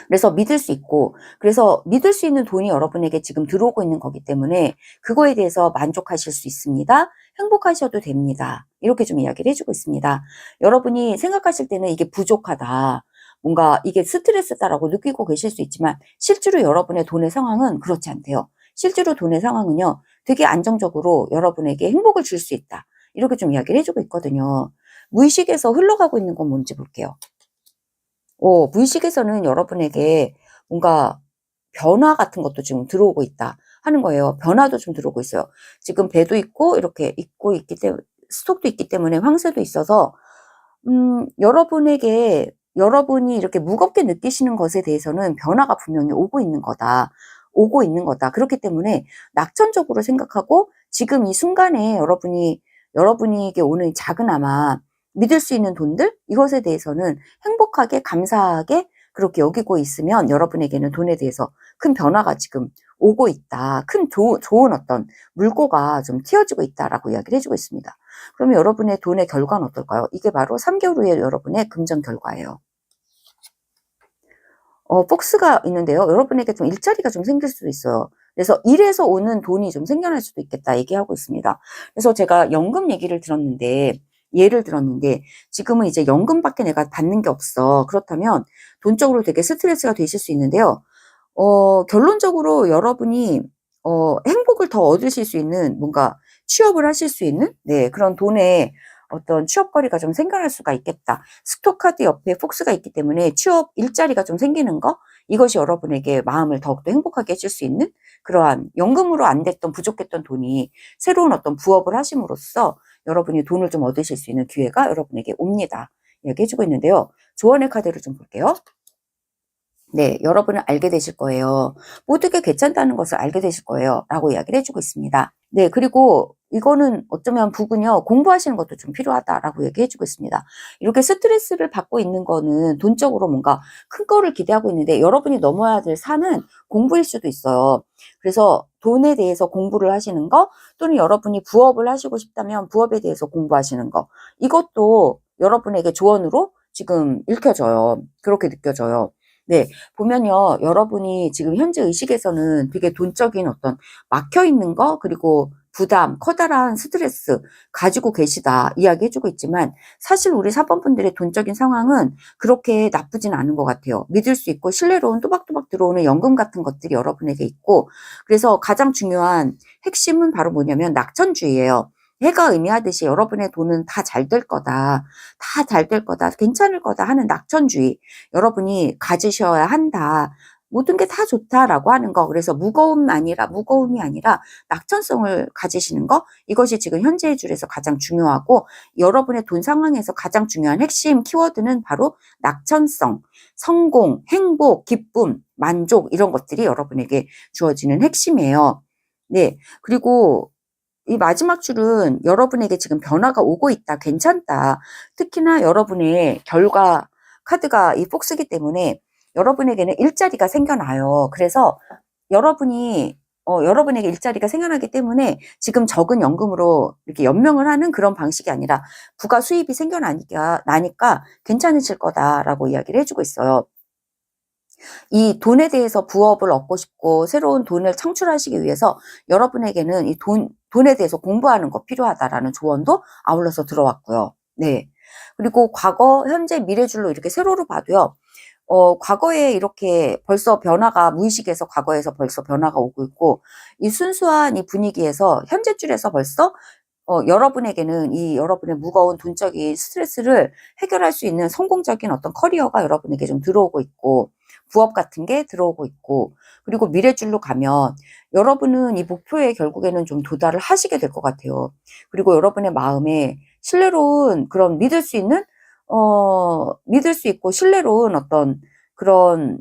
그래서 믿을 수 있고, 그래서 믿을 수 있는 돈이 여러분에게 지금 들어오고 있는 거기 때문에 그거에 대해서 만족하실 수 있습니다. 행복하셔도 됩니다. 이렇게 좀 이야기를 해주고 있습니다. 여러분이 생각하실 때는 이게 부족하다. 뭔가 이게 스트레스다라고 느끼고 계실 수 있지만 실제로 여러분의 돈의 상황은 그렇지 않대요. 실제로 돈의 상황은요. 되게 안정적으로 여러분에게 행복을 줄 수 있다. 이렇게 좀 이야기를 해주고 있거든요. 무의식에서 흘러가고 있는 건 뭔지 볼게요. 무의식에서는 여러분에게 뭔가 변화 같은 것도 지금 들어오고 있다 하는 거예요. 변화도 좀 들어오고 있어요. 지금 배도 있고 이렇게 있고 있기 때문에 스톡도 있기 때문에 황새도 있어서 여러분에게 여러분이 이렇게 무겁게 느끼시는 것에 대해서는 변화가 분명히 오고 있는 거다. 오고 있는 거다. 그렇기 때문에 낙천적으로 생각하고 지금 이 순간에 여러분에게 오는 작은아마 믿을 수 있는 돈들 이것에 대해서는 행복하게 감사하게 그렇게 여기고 있으면 여러분에게는 돈에 대해서 큰 변화가 지금 오고 있다. 큰 좋은 어떤 물꼬가 좀 튀어지고 있다라고 이야기를 해주고 있습니다. 그러면 여러분의 돈의 결과는 어떨까요? 이게 바로 3개월 후에 여러분의 금전 결과예요. 폭스가 있는데요. 여러분에게 좀 일자리가 좀 생길 수도 있어요. 그래서 일에서 오는 돈이 좀 생겨날 수도 있겠다 얘기하고 있습니다. 그래서 제가 연금 얘기를 들었는데 예를 들었는데 지금은 이제 연금밖에 내가 받는 게 없어. 그렇다면 돈적으로 되게 스트레스가 되실 수 있는데요. 결론적으로 여러분이 행복을 더 얻으실 수 있는 뭔가 취업을 하실 수 있는 네, 그런 돈의 어떤 취업거리가 좀 생겨날 수가 있겠다. 스토카드 옆에 폭스가 있기 때문에 취업 일자리가 좀 생기는 거 이것이 여러분에게 마음을 더욱더 행복하게 해줄 수 있는 그러한 연금으로 안 됐던 부족했던 돈이 새로운 어떤 부업을 하심으로써 여러분이 돈을 좀 얻으실 수 있는 기회가 여러분에게 옵니다. 얘기해주고 있는데요. 조언의 카드를 좀 볼게요. 네, 여러분은 알게 되실 거예요. 모두게 괜찮다는 것을 알게 되실 거예요. 라고 이야기를 해주고 있습니다. 네, 그리고 이거는 어쩌면 부군요. 공부하시는 것도 좀 필요하다라고 얘기해주고 있습니다. 이렇게 스트레스를 받고 있는 거는 돈적으로 뭔가 큰 거를 기대하고 있는데 여러분이 넘어야 될 산은 공부일 수도 있어요. 그래서 돈에 대해서 공부를 하시는 거 또는 여러분이 부업을 하시고 싶다면 부업에 대해서 공부하시는 거 이것도 여러분에게 조언으로 지금 읽혀져요. 그렇게 느껴져요. 네, 보면요, 여러분이 지금 현재 의식에서는 되게 돈적인 어떤 막혀 있는 거, 그리고 부담, 커다란 스트레스 가지고 계시다 이야기 해주고 있지만 사실 우리 4번 분들의 돈적인 상황은 그렇게 나쁘진 않은 것 같아요. 믿을 수 있고 신뢰로운 또박또박 들어오는 연금 같은 것들이 여러분에게 있고 그래서 가장 중요한 핵심은 바로 뭐냐면 낙천주의예요. 해가 의미하듯이 여러분의 돈은 다 잘 될 거다. 다 잘 될 거다. 괜찮을 거다 하는 낙천주의. 여러분이 가지셔야 한다. 모든 게 다 좋다라고 하는 거. 그래서 무거움이 아니라 낙천성을 가지시는 거. 이것이 지금 현재의 줄에서 가장 중요하고, 여러분의 돈 상황에서 가장 중요한 핵심 키워드는 바로 낙천성, 성공, 행복, 기쁨, 만족, 이런 것들이 여러분에게 주어지는 핵심이에요. 네. 그리고 이 마지막 줄은 여러분에게 지금 변화가 오고 있다, 괜찮다. 특히나 여러분의 결과 카드가 이 폭스기 때문에 여러분에게는 일자리가 생겨나요. 그래서 여러분에게 일자리가 생겨나기 때문에 지금 적은 연금으로 이렇게 연명을 하는 그런 방식이 아니라 부가 수입이 나니까 괜찮으실 거다라고 이야기를 해주고 있어요. 이 돈에 대해서 부업을 얻고 싶고 새로운 돈을 창출하시기 위해서 여러분에게는 이 돈에 대해서 공부하는 거 필요하다라는 조언도 아울러서 들어왔고요. 네. 그리고 과거, 현재, 미래줄로 이렇게 세로로 봐도요. 과거에 이렇게 벌써 변화가 무의식에서 과거에서 벌써 변화가 오고 있고, 이 순수한 이 분위기에서 현재 줄에서 벌써 여러분에게는 이 여러분의 무거운 돈적인 스트레스를 해결할 수 있는 성공적인 어떤 커리어가 여러분에게 좀 들어오고 있고, 부업 같은 게 들어오고 있고, 그리고 미래줄로 가면 여러분은 이 목표에 결국에는 좀 도달을 하시게 될 것 같아요. 그리고 여러분의 마음에 신뢰로운 그런 믿을 수 있고 신뢰로운 어떤 그런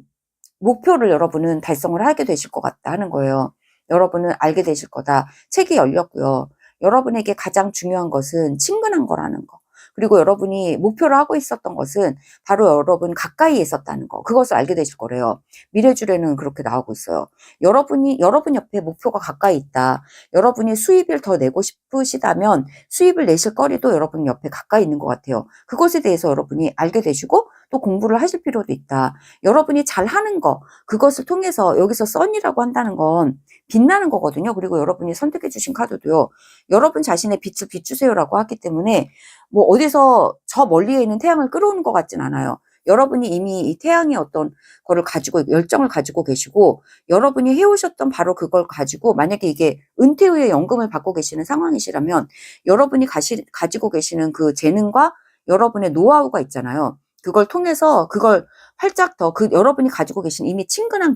목표를 여러분은 달성을 하게 되실 것 같다 하는 거예요. 여러분은 알게 되실 거다. 책이 열렸고요. 여러분에게 가장 중요한 것은 친근한 거라는 거. 그리고 여러분이 목표를 하고 있었던 것은 바로 여러분 가까이에 있었다는 거. 그것을 알게 되실 거래요. 미래줄에는 그렇게 나오고 있어요. 여러분 옆에 목표가 가까이 있다. 여러분이 수입을 더 내고 싶으시다면 수입을 내실 거리도 여러분 옆에 가까이 있는 것 같아요. 그것에 대해서 여러분이 알게 되시고 또 공부를 하실 필요도 있다. 여러분이 잘하는 거, 그것을 통해서 여기서 선이라고 한다는 건 빛나는 거거든요. 그리고 여러분이 선택해 주신 카드도요. 여러분 자신의 빛을 비추세요라고 하기 때문에 뭐 어디서 저 멀리에 있는 태양을 끌어오는 것 같진 않아요. 여러분이 이미 이 태양의 어떤 거를 가지고 열정을 가지고 계시고 여러분이 해오셨던 바로 그걸 가지고 만약에 이게 은퇴 후에 연금을 받고 계시는 상황이시라면 여러분이 가지고 계시는 그 재능과 여러분의 노하우가 있잖아요. 그걸 통해서 그걸 활짝 더 여러분이 가지고 계신 이미 친근한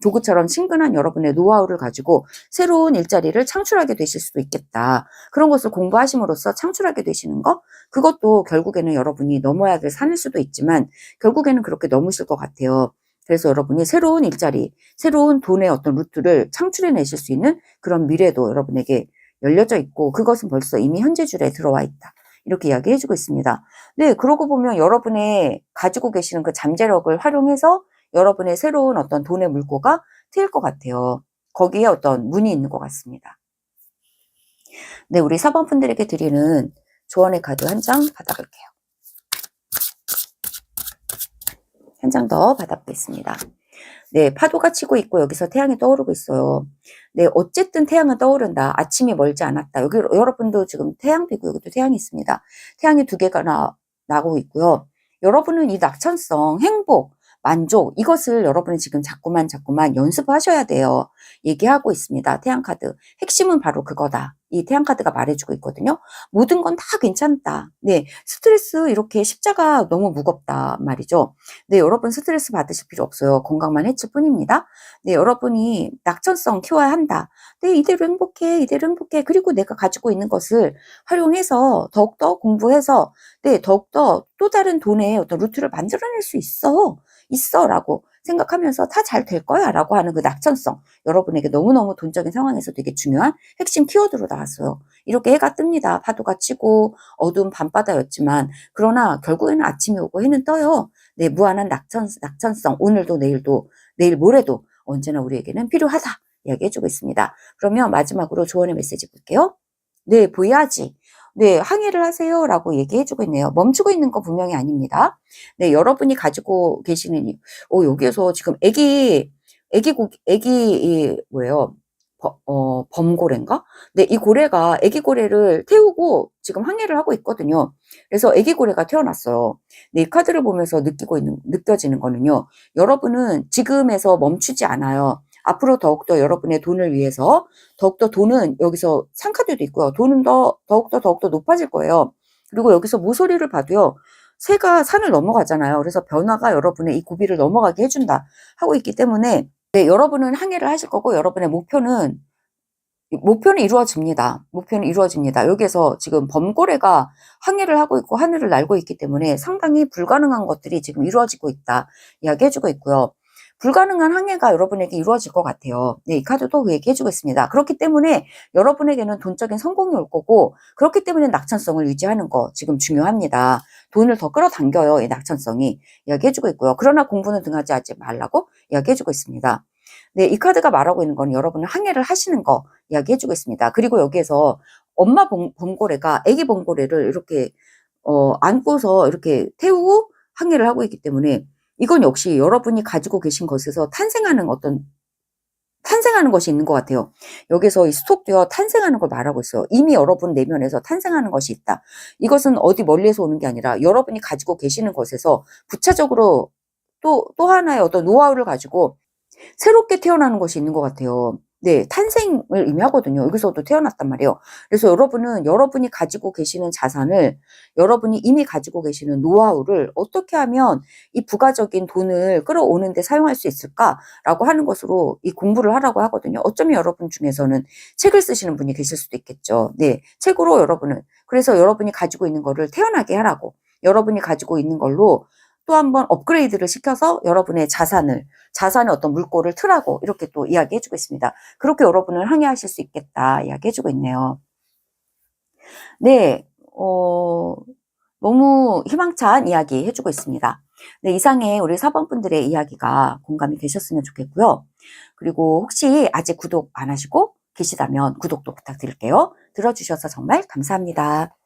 조그처럼 친근한 여러분의 노하우를 가지고 새로운 일자리를 창출하게 되실 수도 있겠다. 그런 것을 공부하심으로써 창출하게 되시는 거, 그것도 결국에는 여러분이 넘어야 될 산일 수도 있지만 결국에는 그렇게 넘으실 것 같아요. 그래서 여러분이 새로운 일자리, 새로운 돈의 어떤 루트를 창출해내실 수 있는 그런 미래도 여러분에게 열려져 있고 그것은 벌써 이미 현재 줄에 들어와 있다. 이렇게 이야기해주고 있습니다. 네, 그러고 보면 여러분의 가지고 계시는 그 잠재력을 활용해서 여러분의 새로운 어떤 돈의 물꼬가 트일 것 같아요. 거기에 어떤 문이 있는 것 같습니다. 네, 우리 4번 분들에게 드리는 조언의 카드 한 장 받아볼게요. 한 장 더 받아보겠습니다. 네, 파도가 치고 있고 여기서 태양이 떠오르고 있어요. 네, 어쨌든 태양은 떠오른다. 아침이 멀지 않았다. 여기 여러분도 지금 태양비고 여기도 태양이 있습니다. 태양이 두 개가 나고 있고요. 여러분은 이 낙천성, 행복, 만족 이것을 여러분이 지금 자꾸만 연습하셔야 돼요. 얘기하고 있습니다. 태양카드. 핵심은 바로 그거다. 이 태양카드가 말해주고 있거든요. 모든 건 다 괜찮다. 네, 스트레스 이렇게 십자가 너무 무겁다 말이죠. 네, 여러분 스트레스 받으실 필요 없어요. 건강만 해칠 뿐입니다. 네, 여러분이 낙천성 키워야 한다. 네, 이대로 행복해. 그리고 내가 가지고 있는 것을 활용해서 더욱더 공부해서 네, 더욱더 또 다른 돈의 어떤 루트를 만들어낼 수 있어라고 생각하면서 다 잘 될 거야 라고 하는 그 낙천성, 여러분에게 너무너무 돈적인 상황에서 되게 중요한 핵심 키워드로 나왔어요. 이렇게 해가 뜹니다. 파도가 치고 어두운 밤바다였지만 그러나 결국에는 아침이 오고 해는 떠요. 네, 무한한 낙천성, 오늘도 내일도 내일 모레도 언제나 우리에게는 필요하다 이야기해주고 있습니다. 그러면 마지막으로 조언의 메시지 볼게요. 네, 보야지. 네, 항해를 하세요 라고 얘기해주고 있네요. 멈추고 있는 거 분명히 아닙니다. 네, 여러분이 가지고 계시는 여기에서 지금 뭐예요? 범고래인가? 네, 이 고래가 애기 고래를 태우고 지금 항해를 하고 있거든요. 그래서 애기 고래가 태어났어요. 네, 이 카드를 보면서 느껴지는 거는요. 여러분은 지금에서 멈추지 않아요. 앞으로 더욱더 여러분의 돈을 위해서 더욱더 돈은 여기서 상카드도 있고요. 돈은 더욱더 높아질 거예요. 그리고 여기서 모서리를 봐도요. 새가 산을 넘어가잖아요. 그래서 변화가 여러분의 이 고비를 넘어가게 해준다 하고 있기 때문에 네, 여러분은 항해를 하실 거고 여러분의 목표는 이루어집니다. 목표는 이루어집니다. 여기에서 지금 범고래가 항해를 하고 있고 하늘을 날고 있기 때문에 상당히 불가능한 것들이 지금 이루어지고 있다 이야기해주고 있고요. 불가능한 항해가 여러분에게 이루어질 것 같아요. 네, 이 카드도 그 얘기해주고 있습니다. 그렇기 때문에 여러분에게는 돈적인 성공이 올 거고 그렇기 때문에 낙천성을 유지하는 거 지금 중요합니다. 돈을 더 끌어당겨요. 이 낙천성이 이야기해주고 있고요. 그러나 공부는 등하지 하지 말라고 이야기해주고 있습니다. 네, 이 카드가 말하고 있는 건 여러분은 항해를 하시는 거 이야기해주고 있습니다. 그리고 여기에서 엄마 범고래가 아기 범고래를 이렇게 안고서 이렇게 태우고 항해를 하고 있기 때문에 이건 역시 여러분이 가지고 계신 것에서 탄생하는 것이 있는 것 같아요. 여기서 이 스톡되어 탄생하는 걸 말하고 있어요. 이미 여러분 내면에서 탄생하는 것이 있다. 이것은 어디 멀리에서 오는 게 아니라 여러분이 가지고 계시는 것에서 부차적으로 또 하나의 어떤 노하우를 가지고 새롭게 태어나는 것이 있는 것 같아요. 네, 탄생을 의미하거든요. 여기서도 태어났단 말이에요. 그래서 여러분은 여러분이 가지고 계시는 자산을, 여러분이 이미 가지고 계시는 노하우를 어떻게 하면 이 부가적인 돈을 끌어오는데 사용할 수 있을까라고 하는 것으로 이 공부를 하라고 하거든요. 어쩌면 여러분 중에서는 책을 쓰시는 분이 계실 수도 있겠죠. 네, 책으로 여러분은, 그래서 여러분이 가지고 있는 거를 태어나게 하라고, 여러분이 가지고 있는 걸로 또 한번 업그레이드를 시켜서 여러분의 자산의 어떤 물꼬를 트라고 이렇게 또 이야기해주고 있습니다. 그렇게 여러분을 항해하실 수 있겠다 이야기해주고 있네요. 네, 너무 희망찬 이야기 해주고 있습니다. 네, 이상의 우리 4번 분들의 이야기가 공감이 되셨으면 좋겠고요. 그리고 혹시 아직 구독 안 하시고 계시다면 구독도 부탁드릴게요. 들어주셔서 정말 감사합니다.